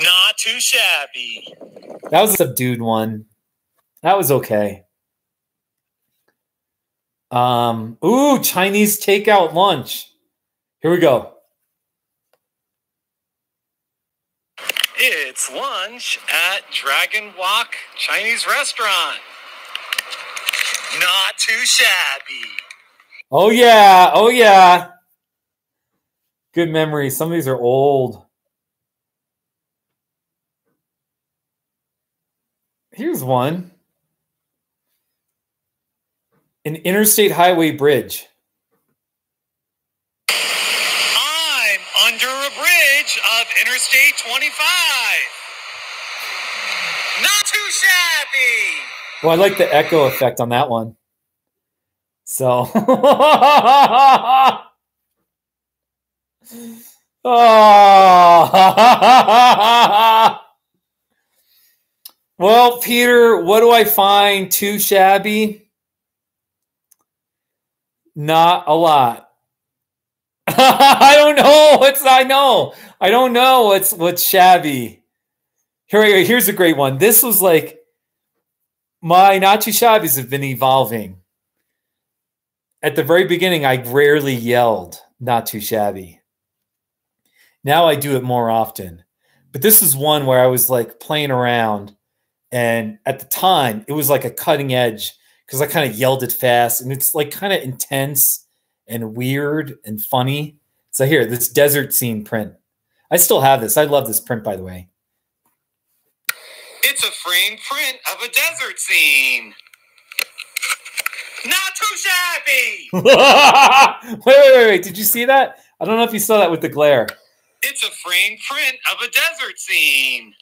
Not too shabby. That was a subdued one. That was okay. Ooh, Chinese takeout lunch. Here we go. It's lunch at Dragon Wok Chinese restaurant. Not too shabby. Oh, yeah. Oh, yeah. Good memories. Some of these are old. Here's one. An interstate highway bridge. I'm under a bridge of Interstate 25. Not too shabby. Well, I like the echo effect on that one. So. Oh. Well, Peter, what do I find too shabby? Not a lot. I don't know I don't know what's shabby. Here's a great one. This was like my not too shabbies have been evolving. At the very beginning, I rarely yelled not too shabby. Now I do it more often. But this is one where I was like playing around, and at the time it was like a cutting edge because I kind of yelled it fast, and it's like kind of intense and weird and funny. So here, this desert scene print. I still have this. I love this print, by the way. It's a framed print of a desert scene. Not too shabby. Wait. Did you see that? I don't know if you saw that with the glare. It's a framed print of a desert scene.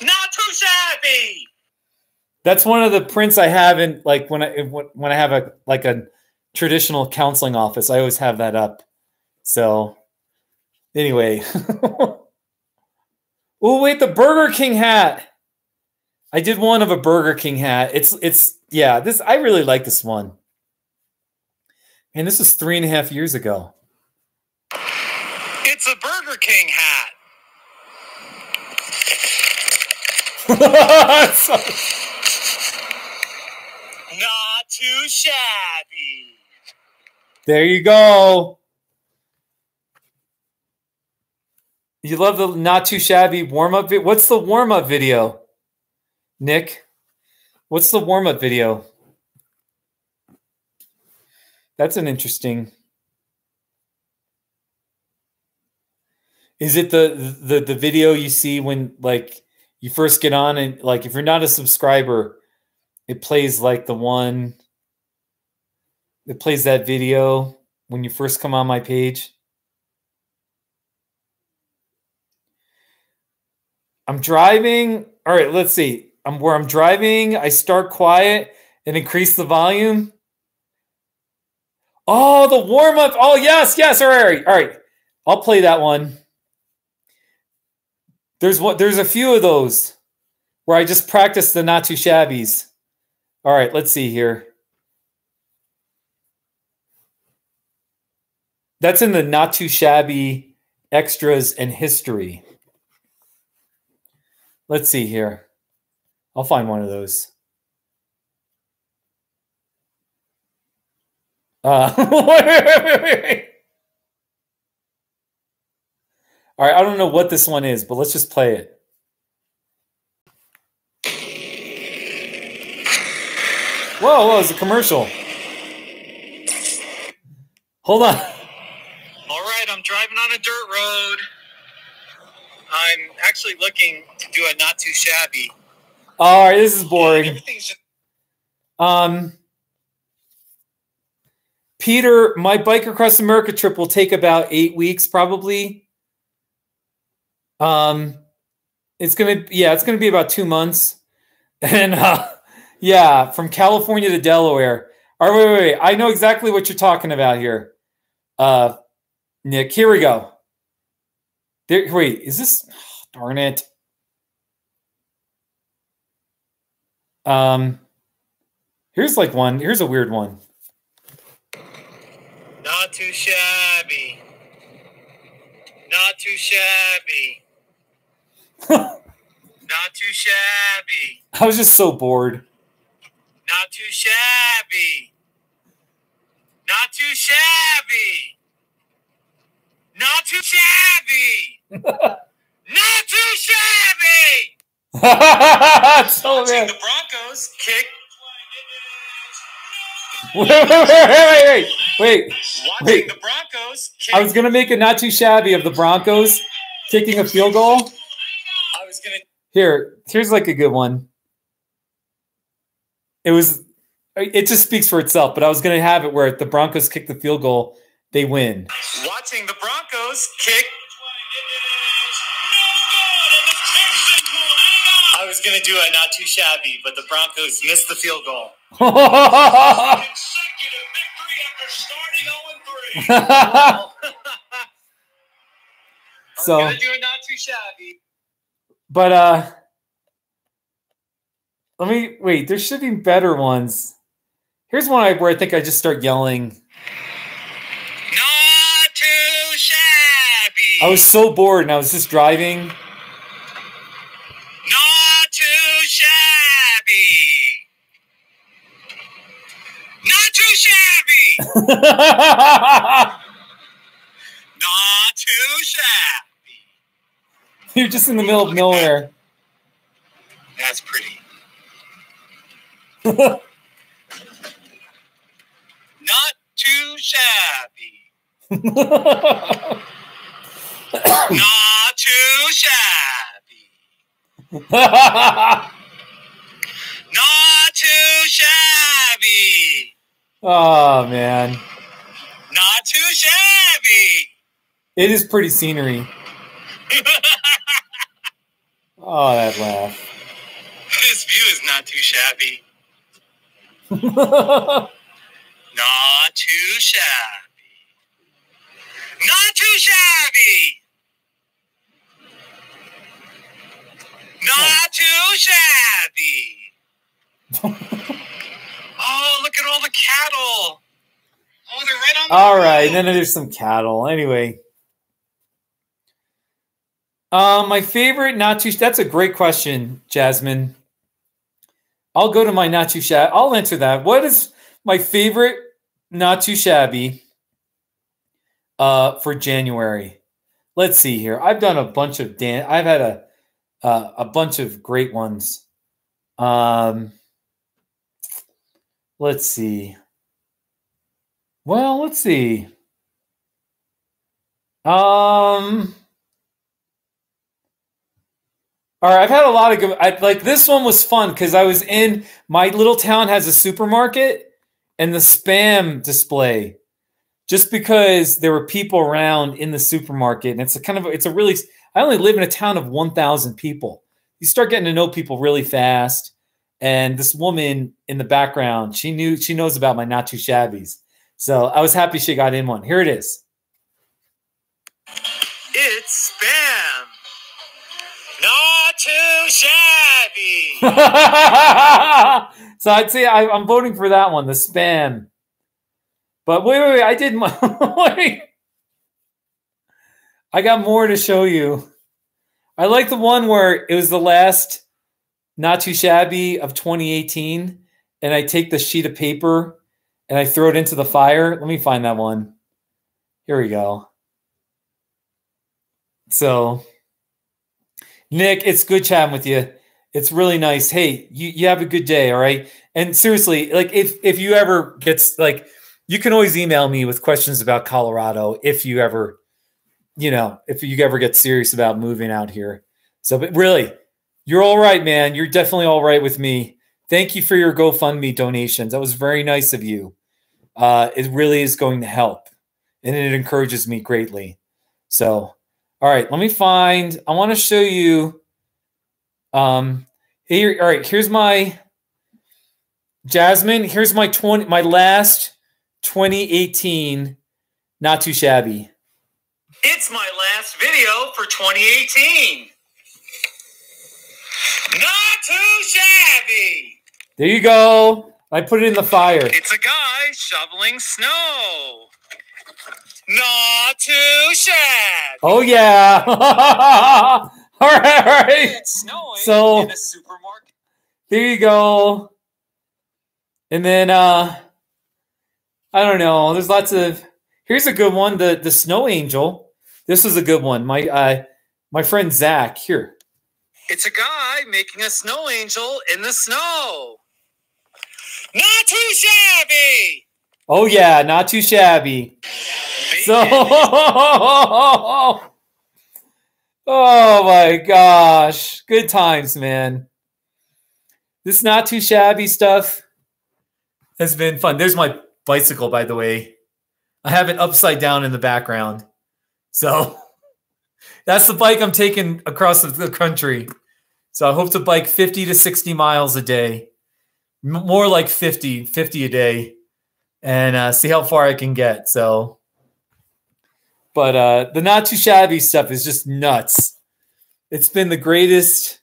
Not too shabby. That's one of the prints I have in, like, when I have a traditional counseling office. I always have that up. So anyway. Oh, wait, the Burger King hat. I did one of a Burger King hat. Yeah, I really like this one. And this was 3.5 years ago. It's a Burger King hat. Not too shabby. There you go. You love the not too shabby warm-up video? What's the warm-up video, Nick? What's the warm-up video? That's an interesting. Is it the video you see when, like, you first get on, and, like, if you're not a subscriber, it plays like the one. It plays that video when you first come on my page. I'm driving. All right, let's see. Where I'm driving, I start quiet and increase the volume. Oh, the warm-up. Oh, yes. All right. I'll play that one. There's a few of those where I just practice the not too shabbies. All right, let's see here. That's in the not too shabby extras and history. Let's see here. I'll find one of those. Wait. All right, I don't know what this one is, but let's just play it. Whoa, it's a commercial. Hold on. All right, I'm driving on a dirt road. I'm actually looking to do a not too shabby. All right, this is boring. Peter, my Bike Across America trip will take about 8 weeks, probably. It's gonna be about 2 months, and yeah, from California to Delaware. All right, wait. I know exactly what you're talking about here, Nick. Here we go. Wait, is this? Oh, darn it. Here's like one. Here's a weird one. Not too shabby. Not too shabby. Not too shabby. I was just so bored. Not too shabby. Not too shabby. Not too shabby. Not too shabby. So Watching the Broncos kick. Wait. Watching the Broncos kick. I was gonna make a not too shabby of the Broncos kicking a field goal. I was gonna. Here's like a good one. It just speaks for itself, but I was gonna have it where if the Broncos kick the field goal, they win. Watching the Broncos kick. I was gonna do a not too shabby, but the Broncos missed the field goal. Consecutive victory after starting 0-3. So, I'm gonna do a not too shabby. But let me wait. There should be better ones. Here's one where I think I just start yelling. Not too shabby. I was so bored and I was just driving. Not too shabby. Not too shabby. Not too shabby. You're just in the middle of nowhere. That's pretty. Not too shabby. Not too shabby. Not too shabby. Oh, man. Not too shabby. It is pretty scenery. Oh, that laugh. This view is not too shabby. Not too shabby. Not too shabby. Not too shabby. Oh, look at all the cattle. Oh, they're right on the All road. right, and then there's some cattle. Anyway. My favorite not too... That's a great question, Jasmine. I'll go to my not too shabby. I'll answer that. What is my favorite not too shabby for January? Let's see here. I've done a bunch of I've had a bunch of great ones. Let's see. Well, let's see. All right, I've had a lot of good. Like this one was fun because I was in my little town has a supermarket and the spam display. Just because there were people around in the supermarket, and I only live in a town of 1,000 people. You start getting to know people really fast. And this woman in the background, she knows about my not too shabbies. So I was happy she got in one. Here it is. It's spam. Not too shabby. So I'd say I'm voting for that one, the spam. But wait, I did my wait. I got more to show you. I like the one where it was the last not too shabby of 2018, and I take the sheet of paper and I throw it into the fire. Let me find that one. Here we go. So, Nick, it's good chatting with you. It's really nice. Hey, you have a good day, all right? And seriously, like if you ever you can always email me with questions about Colorado if you ever get serious about moving out here. So, but really, you're all right, man. You're definitely all right with me. Thank you for your GoFundMe donations. That was very nice of you. It really is going to help, and it encourages me greatly. So, all right, let me find. I want to show you. Here, all right. Here's my Jasmine, here's my last 2018 Not Too Shabby. It's my last video for 2018. Not Too Shabby. There you go. I put it in the fire. It's a guy shoveling snow. Not Too Shabby. Oh, yeah. All right. It's snowing So, in a supermarket. There you go. And then, I don't know. There's lots of... Here's a good one. The Snow Angel. This was a good one. My friend Zach. Here. It's a guy making a snow angel in the snow. Not Too Shabby. Oh, yeah. Not Too Shabby. So... Oh, my gosh. Good times, man. This Not Too Shabby stuff has been fun. There's my bicycle, by the way. I have it upside down in the background. So that's the bike I'm taking across the country. So I hope to bike 50 to 60 miles a day. More like 50 a day. And see how far I can get. So, but the Not Too Shabby stuff is just nuts. It's been the greatest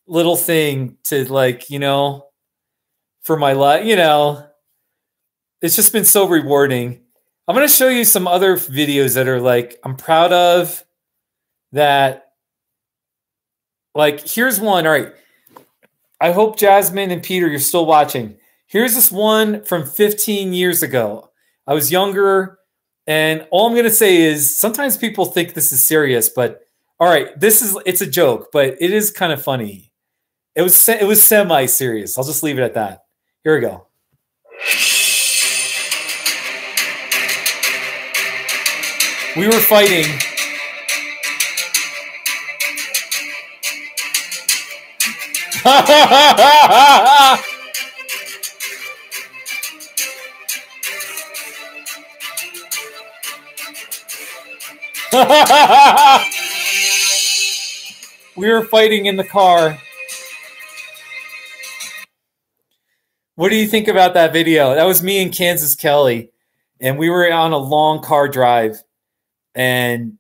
little thing to, like, you know, for my life, you know, it's just been so rewarding. I'm going to show you some other videos that are like, I'm proud of that. Like, here's one. All right. I hope Jasmine and Peter, you're still watching. Here's this one from 15 years ago. I was younger, and all I'm going to say is sometimes people think this is serious, but all right, it's a joke, but it is kind of funny. It was semi-serious. I'll just leave it at that. Here we go. We were fighting. We were fighting in the car. What do you think about that video? That was me and Kansas Kelly, and we were on a long car drive, and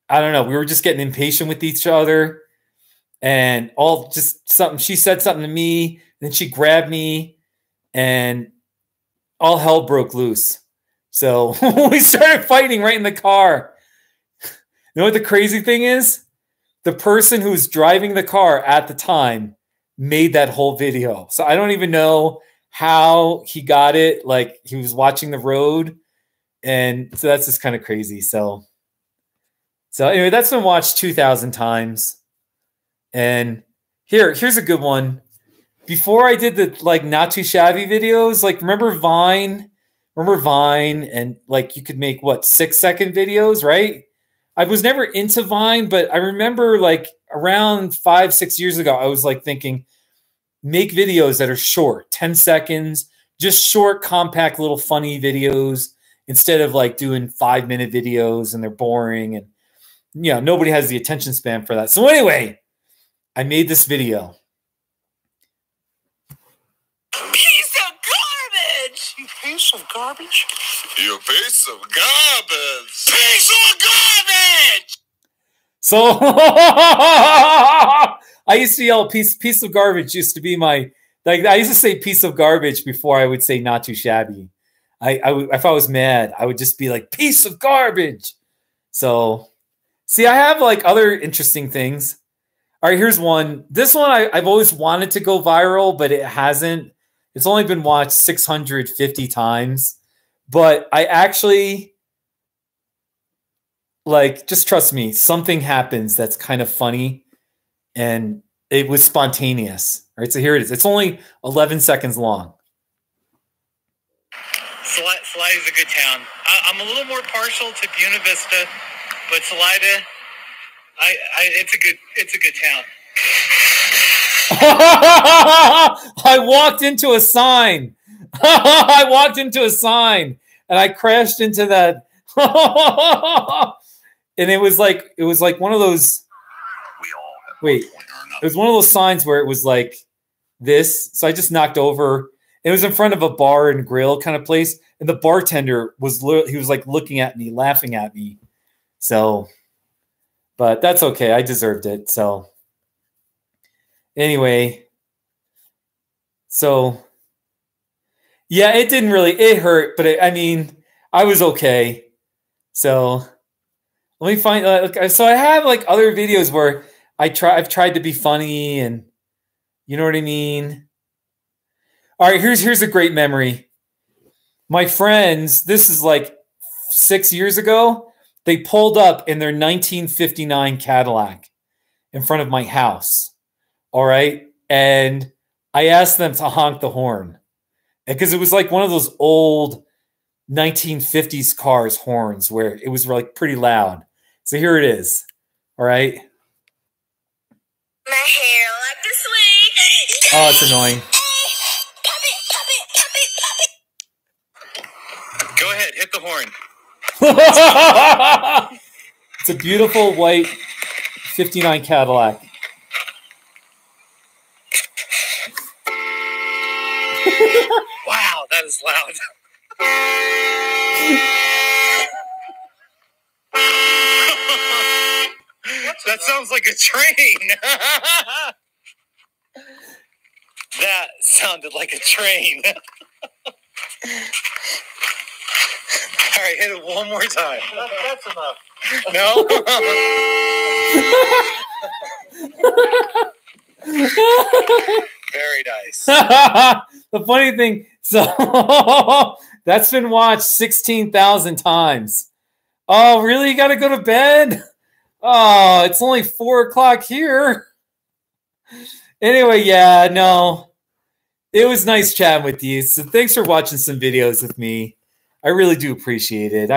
I don't know, we were just getting impatient with each other, and all just something. She said something to me, then she grabbed me, and all hell broke loose. So we started fighting right in the car. You know what the crazy thing is? The person who was driving the car at the time made that whole video. So I don't even know how he got it. Like, he was watching the road. And so that's just kind of crazy. So anyway, that's been watched 2,000 times. And here's a good one. Before I did the, like, Not Too Shabby videos, like, remember Vine? And, like, you could make, what, 6-second videos, right? I was never into Vine, but I remember, like, around 5-6 years ago, I was, like, thinking, make videos that are short, 10 seconds, just short, compact, little funny videos instead of, like, doing 5-minute videos and they're boring. And, you know, nobody has the attention span for that. So anyway, I made this video. Piece of garbage! You piece of garbage? You piece of garbage! Piece of garbage! So I used to yell piece of garbage used to be my, like, I used to say piece of garbage before I would say Not Too Shabby. If I was mad, I would just be like, piece of garbage. So see, I have, like, other interesting things. All right, here's one. This one I've always wanted to go viral, but it hasn't. It's only been watched 650 times. But I actually, like, just trust me, something happens that's kind of funny, and it was spontaneous. All right, so here it is. It's only 11 seconds long. Salida is a good town. I'm a little more partial to Buena Vista, but Salida, it's a good town. I walked into a sign. I walked into a sign and I crashed into that. And it was like one of those. Wait, it was one of those signs where it was like this. So I just knocked over. It was in front of a bar and grill kind of place. And the bartender was like looking at me, laughing at me. So, but that's okay. I deserved it. So anyway, so yeah, it didn't really, it hurt, but I mean, I was okay. So let me find, so I have like other videos where I've tried to be funny and you know what I mean? All right, here's a great memory. My friends, this is like 6 years ago, they pulled up in their 1959 Cadillac in front of my house. All right. And I asked them to honk the horn because it was like one of those old 1950s cars horns where it was like pretty loud. So here it is. All right. My hair like the swing. Oh, it's annoying. Go ahead, hit the horn. It's a beautiful white 59 Cadillac. Wow, that is loud. That sounds like a train. That sounded like a train. All right, hit it one more time. That's enough. No? Very nice. The funny thing, so that's been watched 16,000 times. Oh, really? You got to go to bed? Oh, it's only 4 o'clock here. Anyway, yeah, no. It was nice chatting with you. So thanks for watching some videos with me. I really do appreciate it.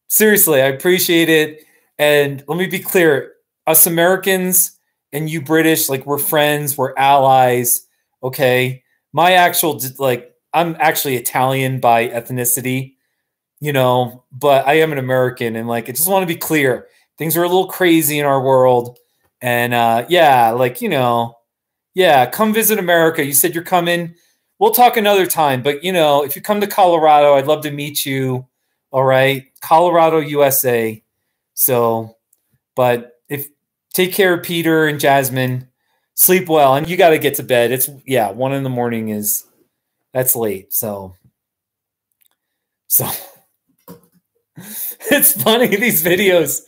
Seriously, I appreciate it. And let me be clear, us Americans and you British, like we're friends, we're allies. Okay. My actual, like, I'm actually Italian by ethnicity, but I am an American. And like, I just want to be clear. Things are a little crazy in our world. And come visit America. You said you're coming. We'll talk another time. But, if you come to Colorado, I'd love to meet you. All right. Colorado, USA. So, but take care of Peter and Jasmine. Sleep well. And you got to get to bed. 1 a.m. That's late. So it's funny, these videos.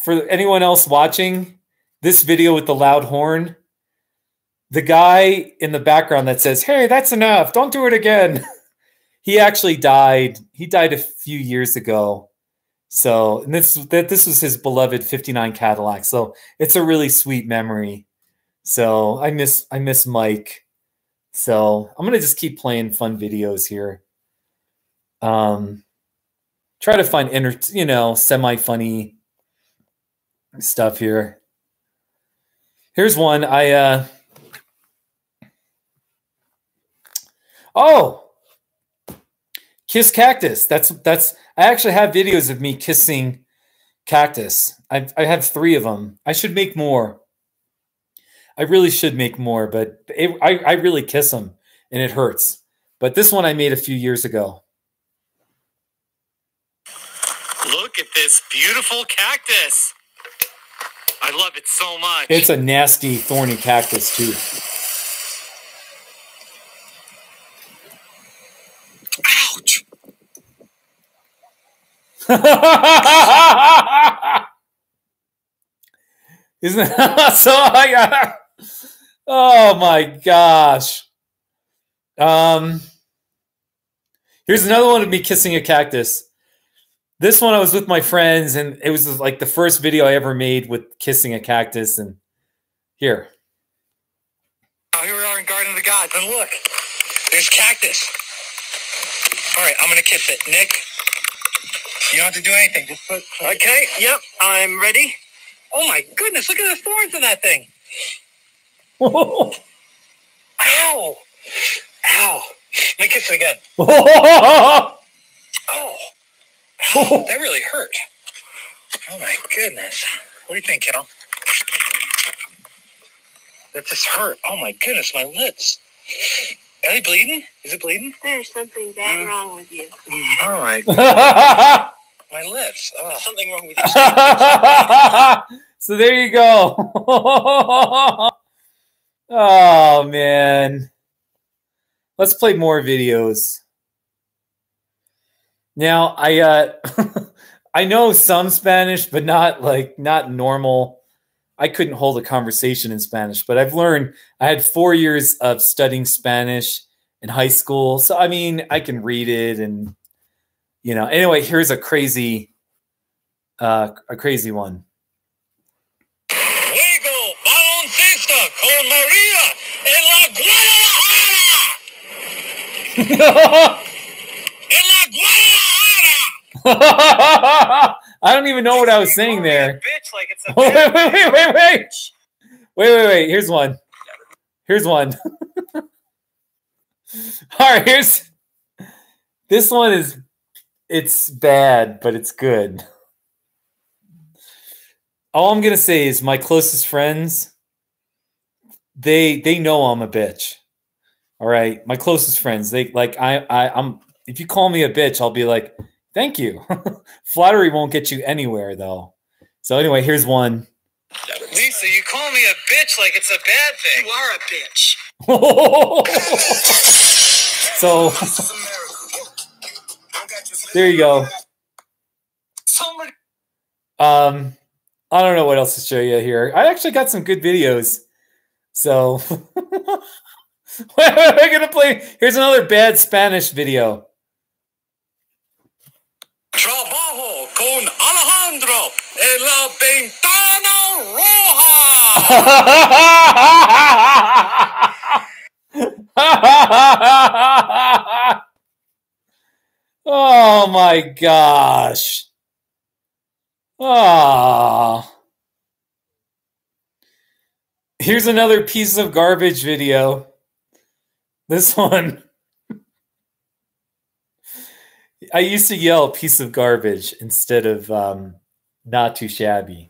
For anyone else watching this video with the loud horn, the guy in the background that says, "Hey, that's enough. Don't do it again." He actually died. He died a few years ago. So, and this was his beloved 59 Cadillac. So it's a really sweet memory. So I miss Mike. So I'm going to just keep playing fun videos here. Try to find semi-funny stuff here. Here's one. Kiss cactus. That's I actually have videos of me kissing cactus. I have 3 of them. I should make more. I really should make more, but I really kiss them and it hurts. But this one I made a few years ago. Look at this beautiful cactus. I love it so much. It's a nasty, thorny cactus, too. Ouch. Isn't it? So oh my gosh. Here's another one of me kissing a cactus. This one I was with my friends, and it was like the first video I ever made with kissing a cactus. And here. Oh, here we are in Garden of the Gods, and look, there's cactus. All right, I'm gonna kiss it. Nick, you don't have to do anything. Just put. Okay, yep, I'm ready. Oh my goodness, look at the thorns in that thing. Ow! Ow! Let me kiss it again. Oh! Oh, that really hurt. Oh my goodness. What do you think, Cal? That just hurt. Oh my goodness, my lips. Are they bleeding? Is it bleeding? There's something bad wrong with you. All right. My lips. Oh. Something wrong with you. So there you go. Oh man. Let's play more videos. Now I I know some Spanish, but not normal. I couldn't hold a conversation in Spanish, but I've learned. I had 4 years of studying Spanish in high school, so I mean I can read it, and you know. Anyway, here's a crazy one. Luego, baloncesta con Maria en la Guadalajara. En la Guadalajara. I don't even know what I was saying there. Bitch, like it's a Wait. Here's one. All right, this one it's bad, but it's good. All I'm gonna say is my closest friends, they know I'm a bitch. All right, my closest friends, they like I'm. If you call me a bitch, I'll be like, thank you. Flattery won't get you anywhere, though. So anyway, here's one. Lisa, you call me a bitch like it's a bad thing. You are a bitch. So there you go. I don't know what else to show you here. I actually got some good videos. So we're gonna play. Here's another bad Spanish video. Trabajo con Alejandro en la ventana roja. Oh my gosh. Ah. Here's another piece of garbage video. This one. I used to yell piece of garbage instead of not too shabby.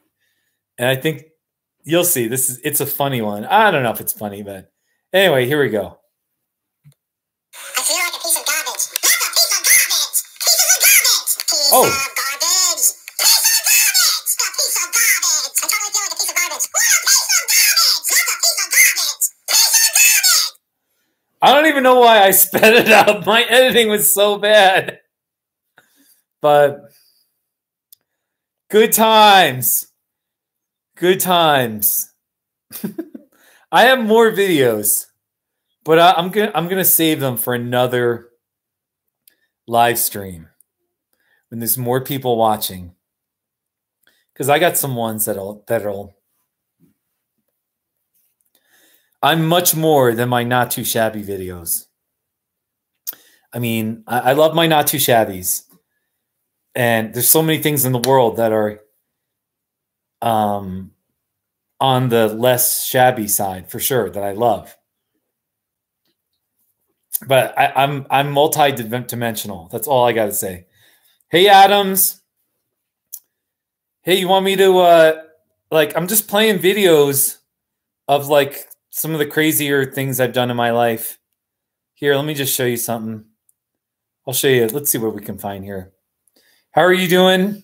And I think you'll see it's a funny one. I don't know if it's funny, but anyway, here we go. I feel like a piece of garbage. Not a piece of garbage. Pieces of garbage. Piece Oh. of garbage. Piece of garbage. A piece of garbage. I totally feel like a piece of garbage. What a piece of garbage. Not a piece of garbage. Piece of garbage. I don't even know why I sped it up. My editing was so bad. But good times. Good times. I have more videos, but I'm gonna save them for another live stream when there's more people watching. Because I got some ones that'll. I'm much more than my not too shabby videos. I mean, I love my not too shabbies. And there's so many things in the world that are on the less shabby side, for sure, that I love. But I'm multi-dimensional. That's all I got to say. Hey, Adams. Hey, you want me to I'm just playing videos of like some of the crazier things I've done in my life. Here, let me just show you something. I'll show you. Let's see what we can find here. How are you doing?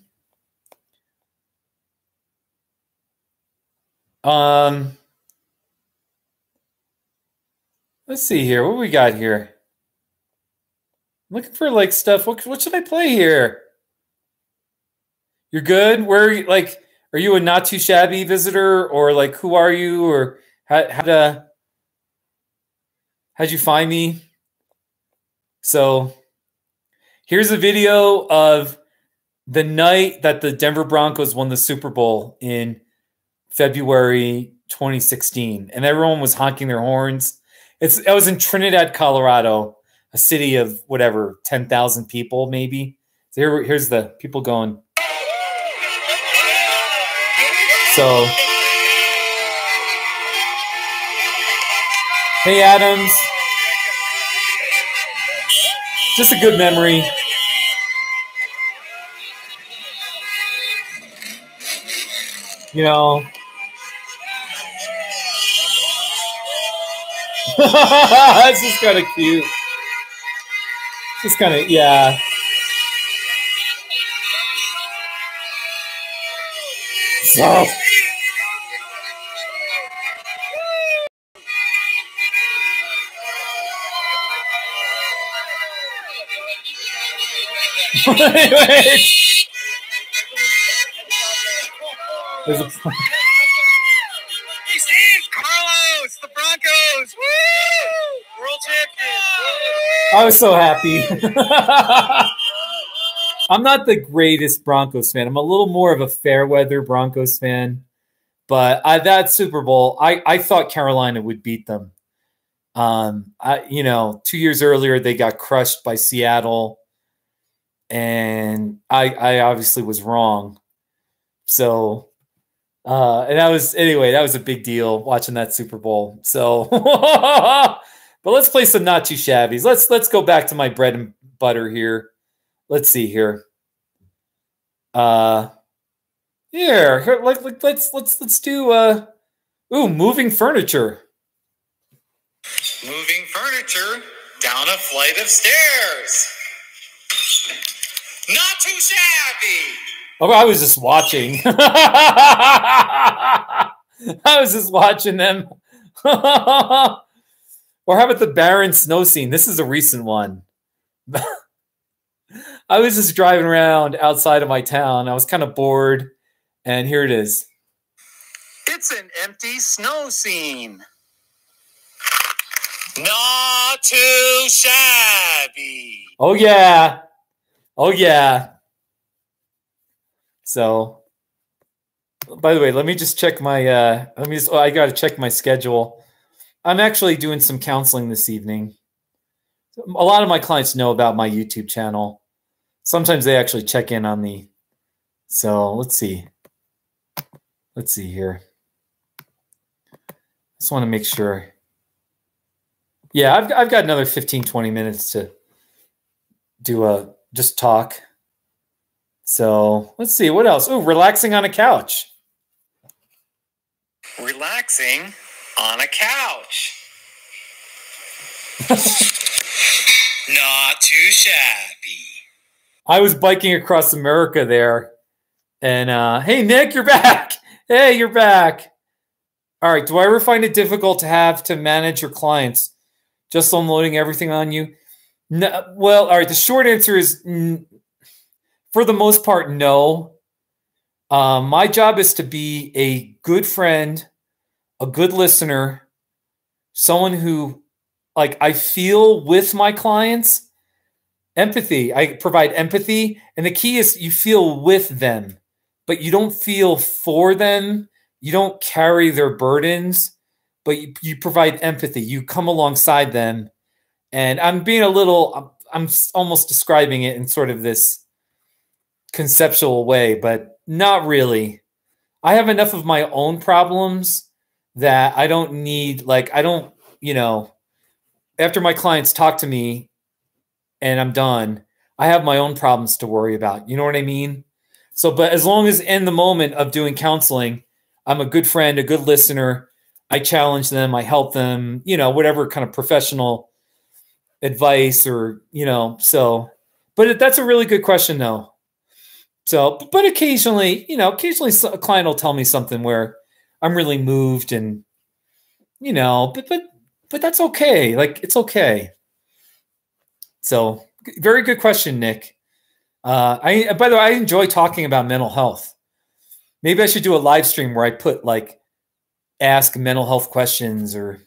Let's see here. What we got here? I'm looking for like stuff. What should I play here? You're good? Where are you, like, are you a not too shabby visitor, or like who are you, or how'd you find me? So here's a video of the night that the Denver Broncos won the Super Bowl in February 2016, and everyone was honking their horns. I was in Trinidad, Colorado, a city of whatever, 10,000 people maybe. So here's the people going. So, hey Adams, just a good memory. You know, This is kind of cute. This is kind of, yeah. So. Anyways. There's a... Hey, Steve! Carlos! The Broncos! Woo! World champions! I was so happy. I'm not the greatest Broncos fan. I'm a little more of a fair weather Broncos fan. But that Super Bowl, I thought Carolina would beat them. 2 years earlier, they got crushed by Seattle. And I obviously was wrong. So... and that was a big deal watching that Super Bowl. So, but let's play some not too shabbies. Let's go back to my bread and butter here. Let's see here. Here, let's do moving furniture. Moving furniture down a flight of stairs. Not too shabby. Oh, I was just watching. I was just watching them. Or how about the barren snow scene? This is a recent one. I was just driving around outside of my town. I was kind of bored. And here it is. It's an empty snow scene. Not too shabby. Oh, yeah. Oh, yeah. So, by the way, let me just check my, I got to check my schedule. I'm actually doing some counseling this evening. A lot of my clients know about my YouTube channel. Sometimes they actually check in on me. So let's see. Let's see here. Just want to make sure. Yeah, I've got another 15, 20 minutes to do just talk. So let's see, what else? Oh, relaxing on a couch. Relaxing on a couch. Not too shabby. I was biking across America there. And hey, Nick, you're back. Hey, you're back. All right, do I ever find it difficult to have to manage your clients? Just unloading everything on you? No, well, all right, the short answer is... for the most part, no. My job is to be a good friend, a good listener, someone who, like, I feel with my clients. Empathy. I provide empathy. And the key is you feel with them, but you don't feel for them. You don't carry their burdens, but you provide empathy. You come alongside them. And I'm being I'm almost describing it in sort of this conceptual way, but not really. I have enough of my own problems that I don't need, like, I don't, after my clients talk to me and I'm done, I have my own problems to worry about. You know what I mean? So, but as long as in the moment of doing counseling, I'm a good friend, a good listener, I challenge them, I help them, whatever kind of professional advice or, so, but that's a really good question though. So, but occasionally, occasionally a client will tell me something where I'm really moved and, but that's okay. Like, it's okay. So very good question, Nick. By the way, I enjoy talking about mental health. Maybe I should do a live stream where I put like, ask mental health questions, or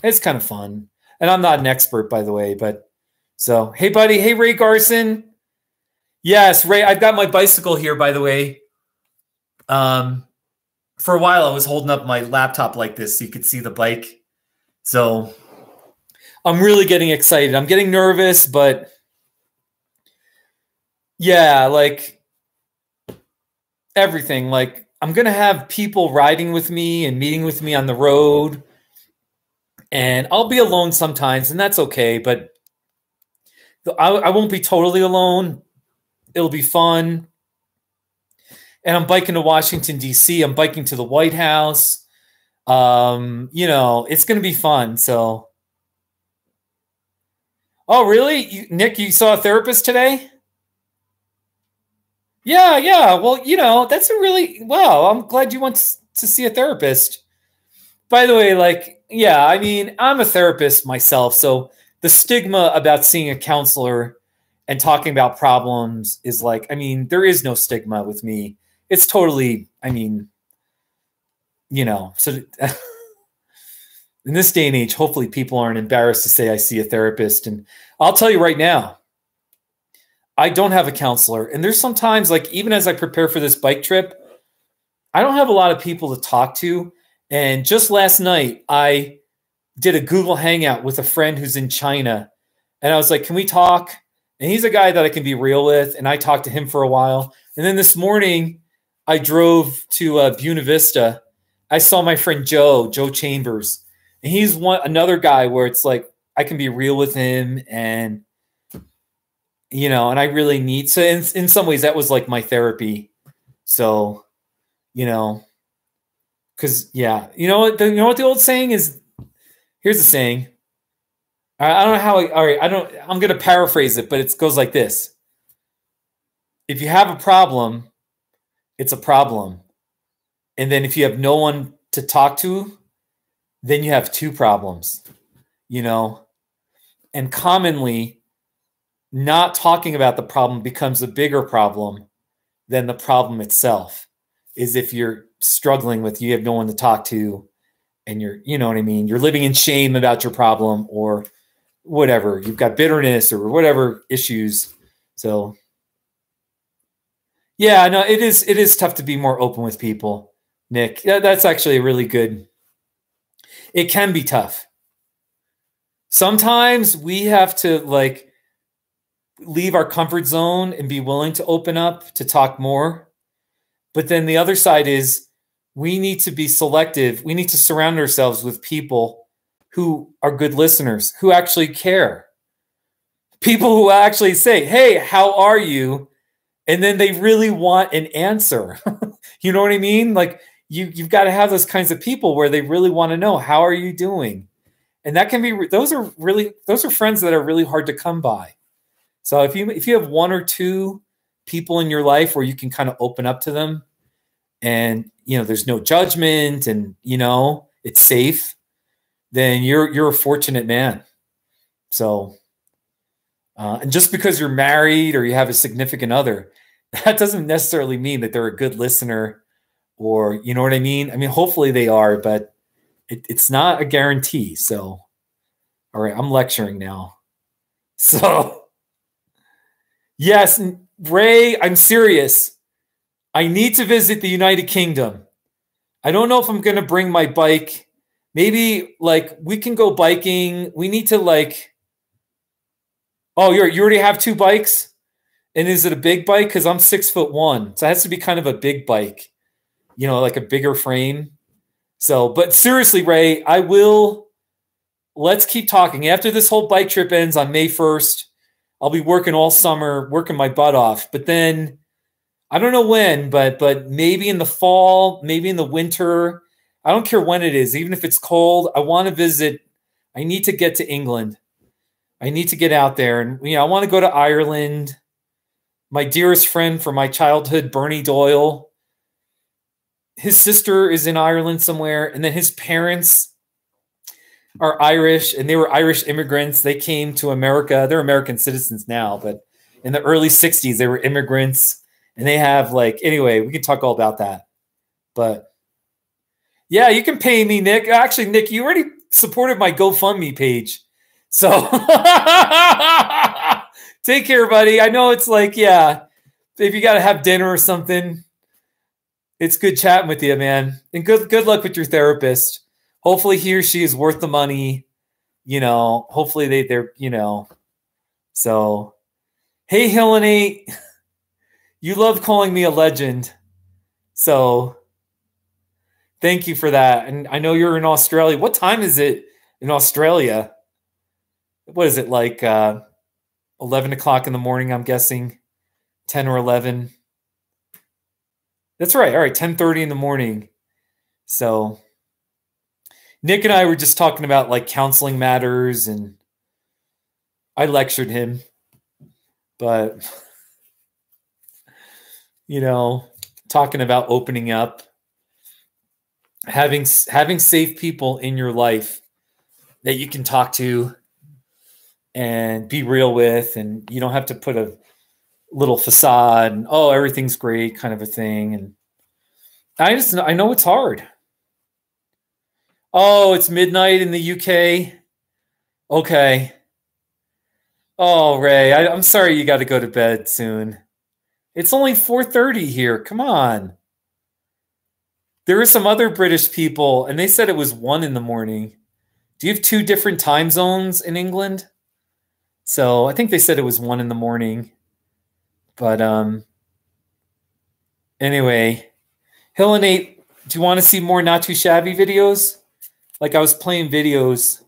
it's kind of fun. And I'm not an expert, by the way, but so, hey buddy. Hey, Ray Garson. Yes, Ray, I've got my bicycle here, by the way. For a while, I was holding up my laptop like this so you could see the bike. So I'm really getting excited. I'm getting nervous, but yeah, like everything. Like I'm going to have people riding with me and meeting with me on the road. And I'll be alone sometimes, and that's okay. But I won't be totally alone. It'll be fun. And I'm biking to Washington, D.C. I'm biking to the White House. It's going to be fun. So Oh, really? Nick, you saw a therapist today? Yeah, yeah. Well, that's a really, wow. I'm glad you went to see a therapist. By the way, like, yeah, I mean, I'm a therapist myself. So the stigma about seeing a counselor and talking about problems is like, I mean, there is no stigma with me. It's totally, I mean, so in this day and age, hopefully people aren't embarrassed to say I see a therapist. And I'll tell you right now, I don't have a counselor. And there's sometimes, like, even as I prepare for this bike trip, I don't have a lot of people to talk to. And just last night, I did a Google Hangout with a friend who's in China. And I was like, can we talk? And he's a guy that I can be real with. And I talked to him for a while. And then this morning, I drove to Buena Vista. I saw my friend Joe Chambers. And he's another guy where it's like, I can be real with him. And, and I really need, so in some ways that was like my therapy. So, because, yeah, you know what the old saying is? Here's the saying. I don't know how. All right, I'm going to paraphrase it, but it goes like this: if you have a problem, it's a problem, and then if you have no one to talk to, then you have two problems. And commonly, not talking about the problem becomes a bigger problem than the problem itself. Is if you're struggling with, you have no one to talk to, and you know what I mean? You're living in shame about your problem or whatever. You've got bitterness or whatever issues. So yeah, no, it is tough to be more open with people, Nick. That's actually a really good, it can be tough. Sometimes we have to like leave our comfort zone and be willing to open up to talk more. But then the other side is we need to be selective. We need to surround ourselves with people who are good listeners, who actually care. People who actually say, hey, how are you? And then they really want an answer. You know what I mean? Like you've got to have those kinds of people where they really want to know, how are you doing? And that can be, those are friends that are really hard to come by. So if you have one or two people in your life where you can kind of open up to them and, there's no judgment and, it's safe, then you're a fortunate man. So, and just because you're married or you have a significant other, that doesn't necessarily mean that they're a good listener or, you know what I mean? I mean, hopefully they are, but it's not a guarantee. So, all right, I'm lecturing now. So, yes, Ray, I'm serious. I need to visit the United Kingdom. I don't know if I'm going to bring my bike. Maybe like we can go biking. We need to like, oh, you already have two bikes? And is it a big bike? Because I'm 6'1". So it has to be kind of a big bike, like a bigger frame. So, but seriously, Ray, let's keep talking. After this whole bike trip ends on May 1st, I'll be working all summer, working my butt off. But then I don't know when, but maybe in the fall, maybe in the winter. I don't care when it is, even if it's cold. I want to visit. I need to get to England. I need to get out there. And, I want to go to Ireland. My dearest friend from my childhood, Bernie Doyle, his sister is in Ireland somewhere. And then his parents are Irish, and they were Irish immigrants. They came to America. They're American citizens now, but in the early 60s, they were immigrants. And they have anyway, we can talk all about that. But yeah, you can pay me, Nick. Actually, Nick, you already supported my GoFundMe page. So take care, buddy. I know it's yeah, if you got to have dinner or something, it's good chatting with you, man. And good luck with your therapist. Hopefully he or she is worth the money. Hopefully they're. So, hey, Helenate. You love calling me a legend. So thank you for that. And I know you're in Australia. What time is it in Australia? What is it, 11 o'clock in the morning, I'm guessing? 10 or 11? That's right. All right, 10:30 in the morning. So Nick and I were just talking about counseling matters and I lectured him, but you know, talking about opening up, having safe people in your life that you can talk to and be real with, and you don't have to put a little facade and oh, everything's great kind of a thing. And I know it's hard. Oh, it's midnight in the UK. Okay. Oh, Ray, I'm sorry you got to go to bed soon. It's only 4:30 here. Come on. There were some other British people, and they said it was 1 in the morning. Do you have 2 different time zones in England? So I think they said it was 1 in the morning. But anyway, Hill and Nate, do you want to see more Not Too Shabby videos? Like I was playing videos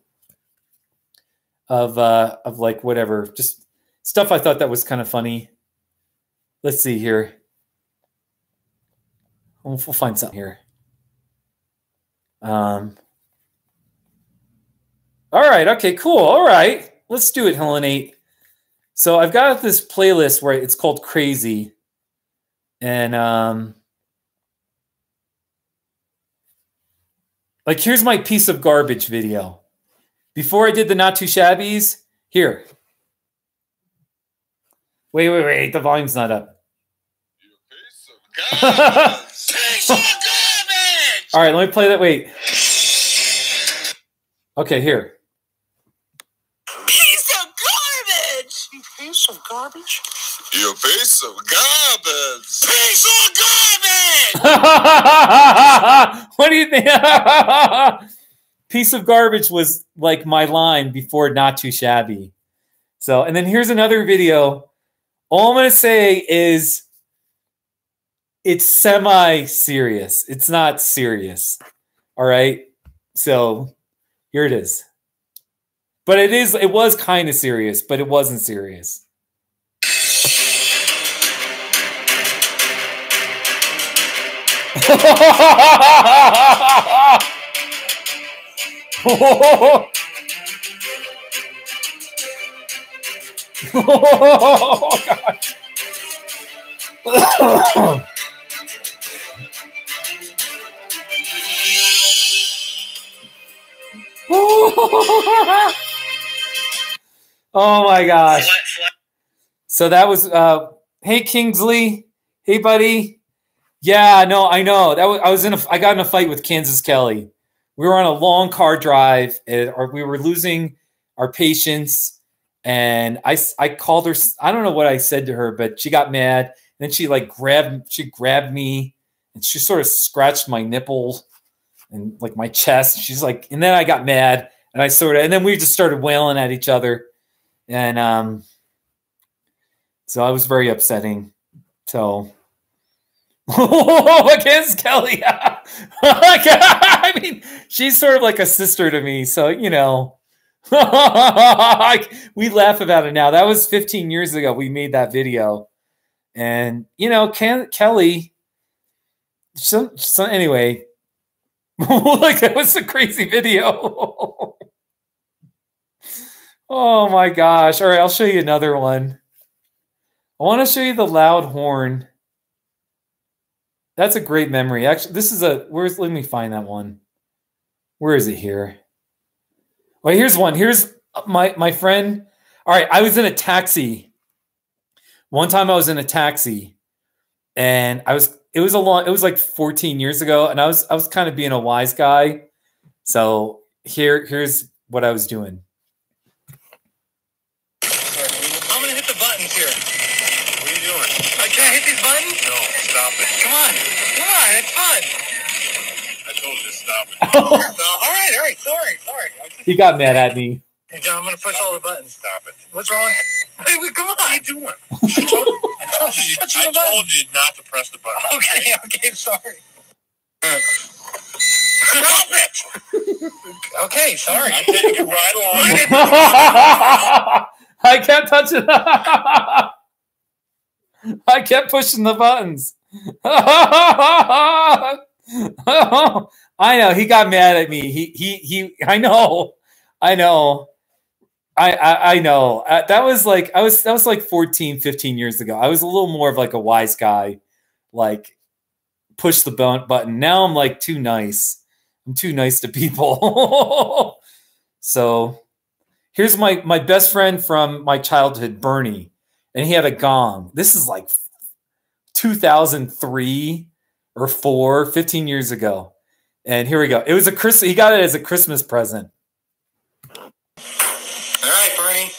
of like whatever, just stuff I thought that was kind of funny. Let's see here. We'll find something here. All right. Okay, cool. All right. Let's do it, Hill and Nate. So I've got this playlist where it's called Crazy. And like here's my piece of garbage video. Before I did the Not Too Shabbies, here. Wait. The volume's not up. All right, let me play that. Wait. Okay, here. Piece of garbage! You piece of garbage? You piece of garbage! Piece of garbage! What do you think? Piece of garbage was like my line before Not Too Shabby. So, and then here's another video. All I'm going to say is it's semi-serious. It's not serious. All right. So here it is. But it was kind of serious, but it wasn't serious. Oh, gosh. Oh my gosh. So that was hey Kingsley. Hey buddy. Yeah, no, I know. I got in a fight with Kansas Kelly. We were on a long car drive or we were losing our patience, and I called her. I don't know what I said to her, but she got mad. And then she grabbed me and she sort of scratched my nipple and like my chest. She's like, and then I got mad and then we just started wailing at each other. And so I was very upsetting. So against Kelly. I mean, she's sort of like a sister to me. So, you know, we laugh about it now. That was 15 years ago. We made that video. And, you know, Kelly, so anyway, like that was a crazy video. Oh my gosh. All right, I'll show you another one. I want to show you the loud horn. That's a great memory. Actually, let me find that one. Where is it here? Well, here's one. Here's my friend. All right, I was in a taxi. One time I was in a taxi and it was like 14 years ago, and I was kind of being a wise guy. So here's what I was doing. I'm gonna hit the buttons here. What are you doing? Can I hit these buttons? No, stop it. Come on, it's fun. I told you to stop it. No, all right, sorry. He got mad at me. Hey, John, I'm gonna push all the buttons. Stop it. What's wrong? Hey, come on. What are you doing? I told you not to press the button. Okay, sorry. Stop it! Okay, sorry. I'm taking it right along. I kept touching. I kept pushing the buttons. I know he got mad at me. I know. I know. That was like that was like 14, 15 years ago. I was a little more of like a wise guy, like push the button. Now I'm like too nice. I'm too nice to people. So here's my best friend from my childhood, Bernie, and he had a gong. This is like 2003 or 4, 15 years ago. And here we go. It was he got it as a Christmas present. All right, Bernie.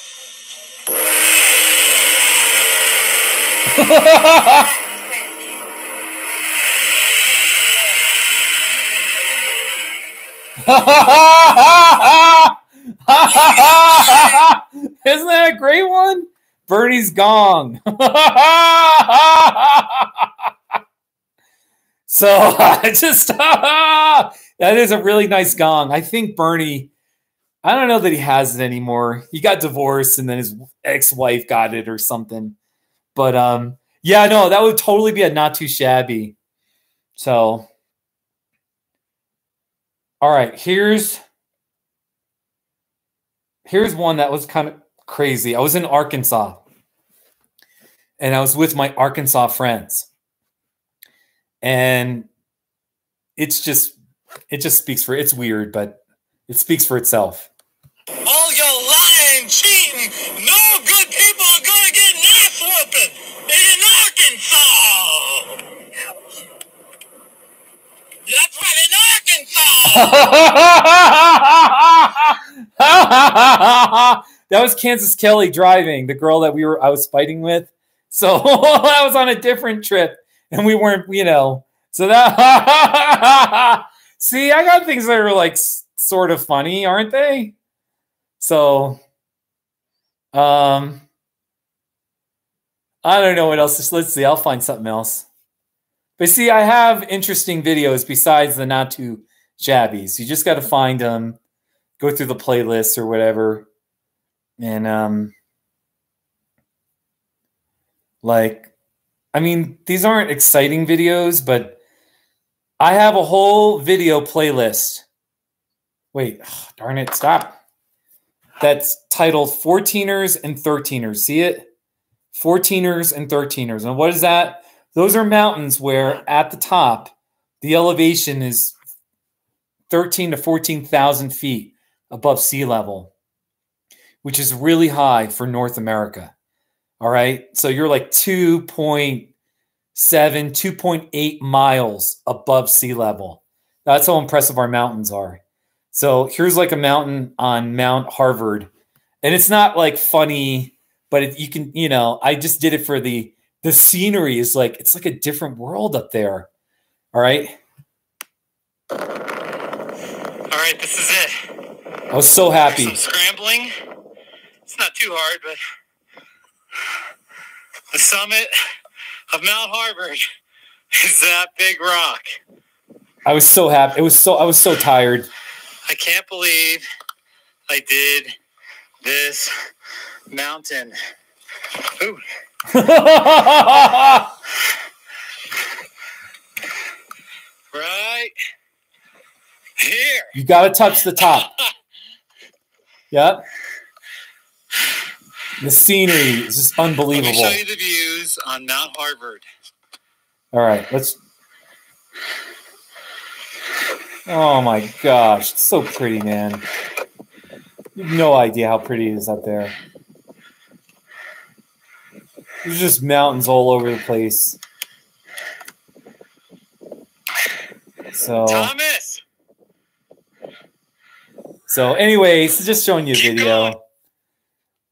Isn't that a great one? Bernie's gong. So I just that is a really nice gong. I think Bernie, I don't know that he has it anymore. He got divorced and then his ex-wife got it or something. But yeah, no, that would totally be a not too shabby. So all right, here's one that was kind of crazy. I was in Arkansas and I was with my Arkansas friends. And it just speaks for it's weird, but it speaks for itself. All your lying, cheating, no good people are gonna get an ass whooping in Arkansas. That's right, in Arkansas. That was Kansas Kelly driving, the girl that I was fighting with. So I was on a different trip. And we weren't, you know, so that, see, I got things that are like sort of funny, aren't they? So, I don't know what else. Let's see. I'll find something else. But see, I have interesting videos besides the not too shabby. So you just got to find them, go through the playlists or whatever. And, like, I mean, these aren't exciting videos, but I have a whole video playlist. Wait, darn it, stop. That's titled 14ers and 13ers. See it? 14ers and 13ers. And what is that? Those are mountains where at the top, the elevation is 13 to 14,000 feet above sea level, which is really high for North America. All right. So you're like 2.7, 2.8 miles above sea level. That's how impressive our mountains are. So here's like a mountain on Mount Harvard. And it's not like funny, but you can, you know, I just did it for the scenery is like, it's like a different world up there. All right. All right, this is it. I was so happy. Some scrambling. It's not too hard, but the summit of Mount Harvard is that big rock. I was so happy. I was so tired. I can't believe I did this mountain. Ooh. Right here. You got to touch the top. Yep. The scenery is just unbelievable. Let me show you the views on Mount Harvard. All right, let's. Oh my gosh, it's so pretty, man. You have no idea how pretty it is up there. There's just mountains all over the place. So. Thomas. So, anyways, just showing you a video.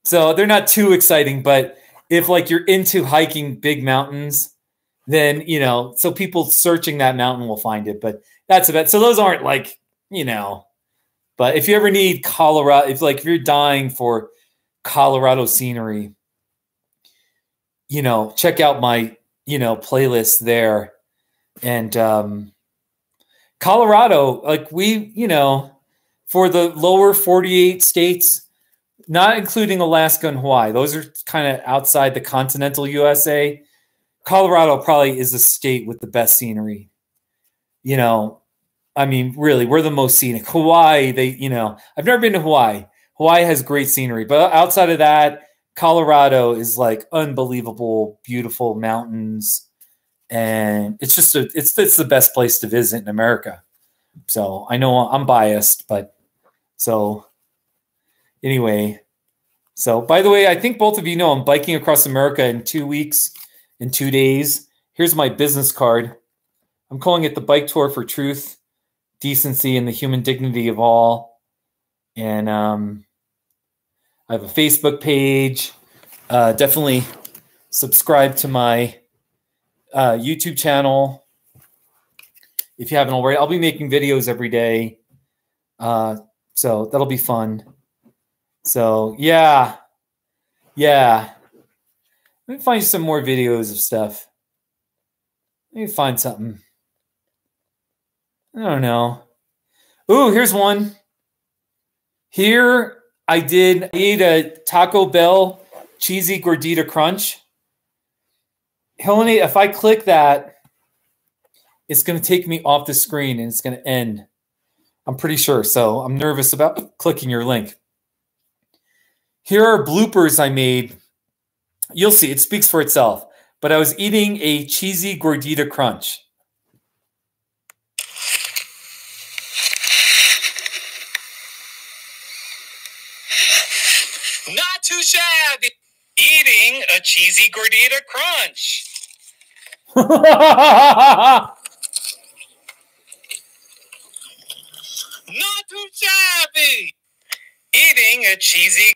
So they're not too exciting, but if like you're into hiking big mountains, then, you know, so people searching that mountain will find it, but that's about, so those aren't like, you know, but if you ever need Colorado, if you're dying for Colorado scenery, you know, check out my, you know, playlist there. And Colorado, like we, you know, for the lower 48 states, not including Alaska and Hawaii, those are kind of outside the continental USA. Colorado probably is the state with the best scenery. You know, I mean, really, we're the most scenic. Hawaii, they, you know, I've never been to Hawaii, Hawaii has great scenery, but outside of that, Colorado is like unbelievable, beautiful mountains, and it's just it's the best place to visit in America. So I know I'm biased, but so anyway. So by the way, I think both of you know I'm biking across America in 2 weeks, in 2 days. Here's my business card. I'm calling it the Bike Tour for Truth, Decency, and the Human Dignity of All. And I have a Facebook page. Definitely subscribe to my YouTube channel if you haven't already. I'll be making videos every day. So that'll be fun. So yeah. Let me find some more videos of stuff. Let me find something. I don't know. Ooh, here's one. Here I ate a Taco Bell cheesy gordita crunch. Helene, if I click that, it's going to take me off the screen and it's going to end. I'm pretty sure. So I'm nervous about clicking your link. Here are bloopers I made. You'll see, it speaks for itself. But I was eating a cheesy gordita crunch. Not too shabby. Eating a cheesy gordita crunch. Not too shabby. Eating a cheesy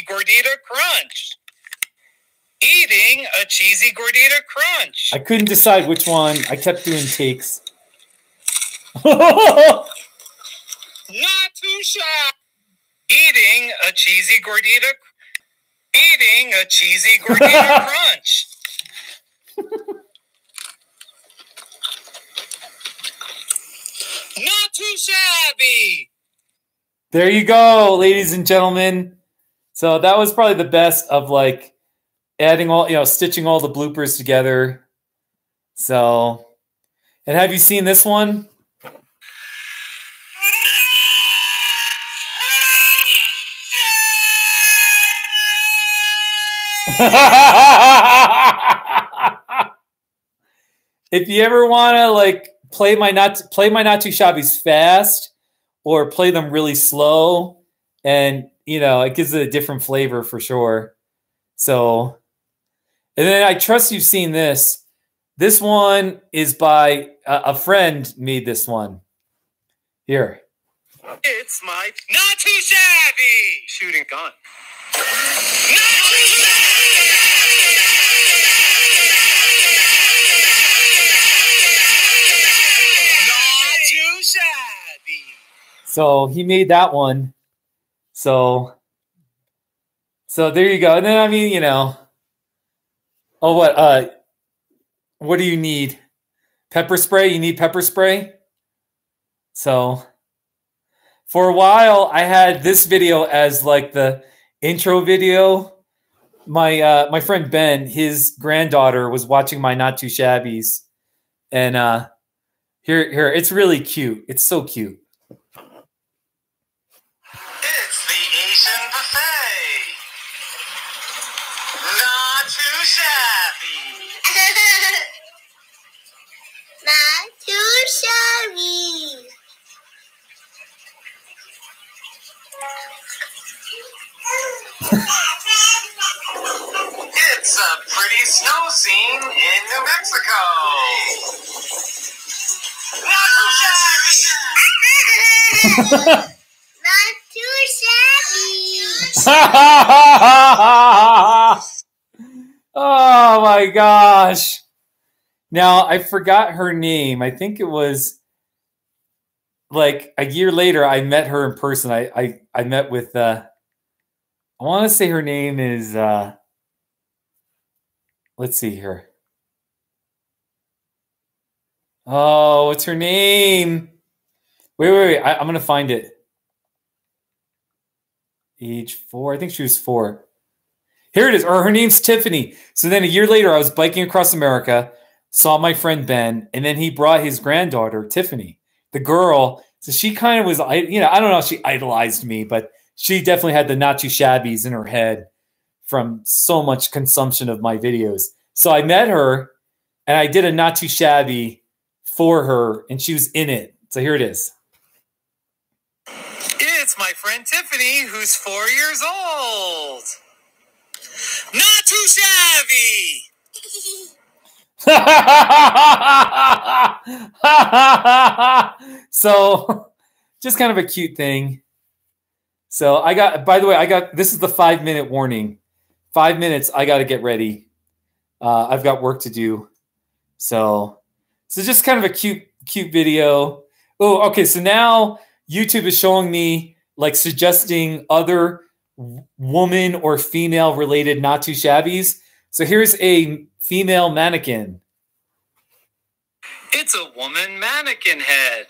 gordita crunch. Eating a cheesy gordita crunch. I couldn't decide which one. I kept doing takes. Not too shabby. Eating a cheesy gordita. Eating a cheesy gordita crunch. Not too shabby. There you go, ladies and gentlemen. So that was probably the best of like adding all, stitching all the bloopers together. So, and have you seen this one? If you ever want to like play my not too shabbies fast or play them really slow, and it gives it a different flavor for sure. So, and then I trust you've seen this. This one is by a friend made this one. Here. It's my not too shabby shooting gun. Not too shabby. Not too shabby. So he made that one. So there you go. And then oh, what do you need? Pepper spray? You need pepper spray? So for a while I had this video as like the intro video. My friend Ben, his granddaughter was watching my Not Too Shabbies. And here, it's really cute. It's so cute. It's the Asian buffet. Not too shabby. Not too shabby. It's a pretty snow scene in New Mexico. Not too shabby. Not too shabby. Oh my gosh. Now I forgot her name. I think it was like a year later I met her in person. I met with I want to say her name is let's see here. Oh, what's her name? Wait. I'm going to find it. Age 4. I think she was 4. Here it is. Or her name's Tiffany. So then a year later, I was biking across America, saw my friend Ben, and then he brought his granddaughter, Tiffany. The girl So she kind of was, I don't know if she idolized me, but she definitely had the Not Too Shabbies in her head from so much consumption of my videos. So I met her and I did a Not Too Shabby for her and she was in it. So here it is. It's my friend Tiffany, who's 4 years old. Not too shabby. So just kind of a cute thing. So I got, by the way, this is the 5-minute warning. 5 minutes, I got to get ready. I've got work to do. So just kind of a cute video. Oh, okay. So now YouTube is showing me, like, suggesting other woman or female related Not Too Shabbies. So here's a female mannequin. It's a woman mannequin head.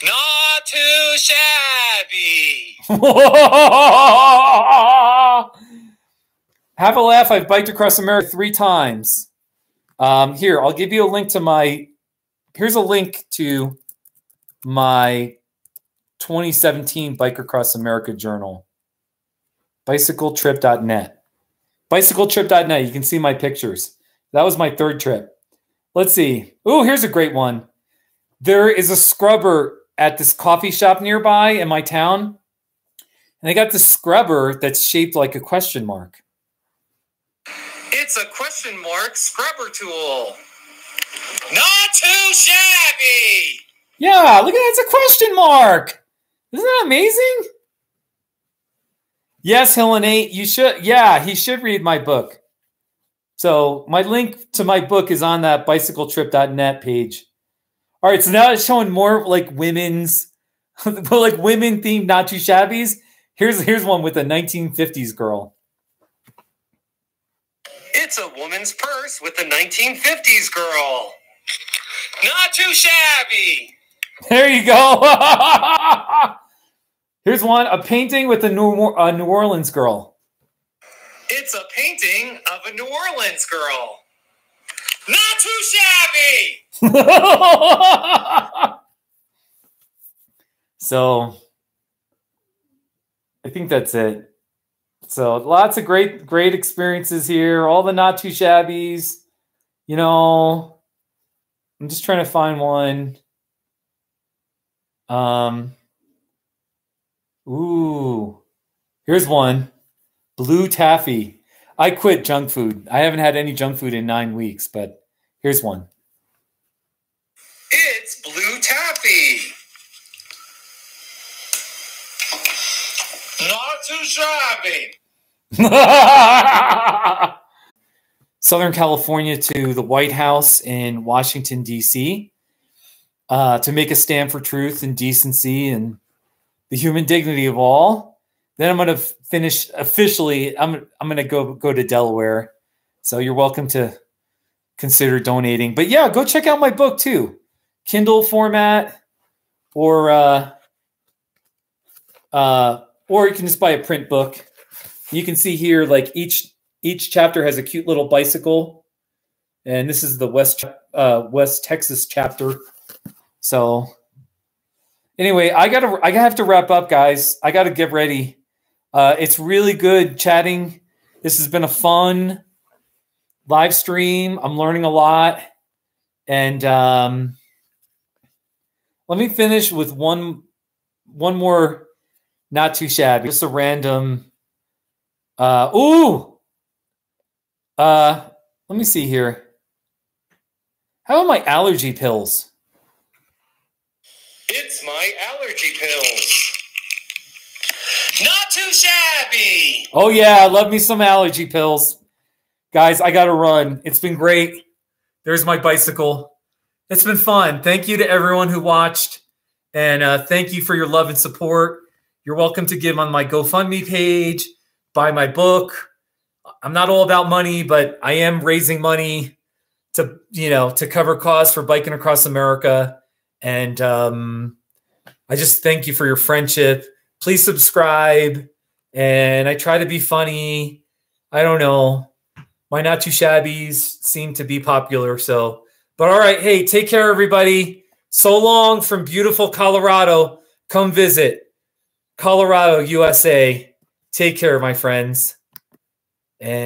Not too shabby. Have a laugh. I've biked across America 3 times. Here, I'll give you a link to here's a link to my 2017 Bike Across America journal. Bicycletrip.net. Bicycletrip.net. You can see my pictures. That was my 3rd trip. Let's see. Oh, here's a great one. There is a scrubber at this coffee shop nearby in my town. And they got this scrubber that's shaped like a question mark. It's a question mark scrubber tool. Not too shabby. Yeah, look at that. It's a question mark. Isn't that amazing? Yes, Helenate, you should. Yeah, he should read my book. So my link to my book is on that bicycletrip.net page. All right, so now it's showing more like women's, like women-themed Not Too Shabbies. Here's one with a 1950s girl. It's a woman's purse with a 1950s girl. Not too shabby. There you go. Here's one, a painting with a New Orleans girl. It's a painting of a New Orleans girl. Not too shabby. So I think that's it. So lots of great experiences here. All the Not Too Shabbies. You know, I'm just trying to find one. Ooh, here's one. Blue taffy. I quit junk food. I haven't had any junk food in 9 weeks, but here's one. It's blue taffy. Not too shabby. Southern California to the White House in Washington, D.C. To make a stand for truth and decency and the human dignity of all. Then I'm going to finish officially. I'm going to go to Delaware. So you're welcome to consider donating. But yeah, go check out my book too. Kindle format or you can just buy a print book. You can see here, like each chapter has a cute little bicycle. And this is the West Texas chapter. So anyway, I have to wrap up, guys. I got to get ready. It's really good chatting. This has been a fun live stream. I'm learning a lot. And let me finish with one more Not Too Shabby. Just a random. Let me see here. How about my allergy pills? It's my allergy pills. Not too shabby. Oh, yeah. I love me some allergy pills. Guys, I got to run. It's been great. There's my bicycle. It's been fun. Thank you to everyone who watched. And thank you for your love and support. You're welcome to give on my GoFundMe page, buy my book. I'm not all about money, but I am raising money to cover costs for biking across America. And I just thank you for your friendship. Please subscribe. And I try to be funny. I don't know. My Not Too Shabbies seem to be popular. But all right. Hey, take care, everybody. So long from beautiful Colorado. Come visit Colorado, USA. Take care, my friends. And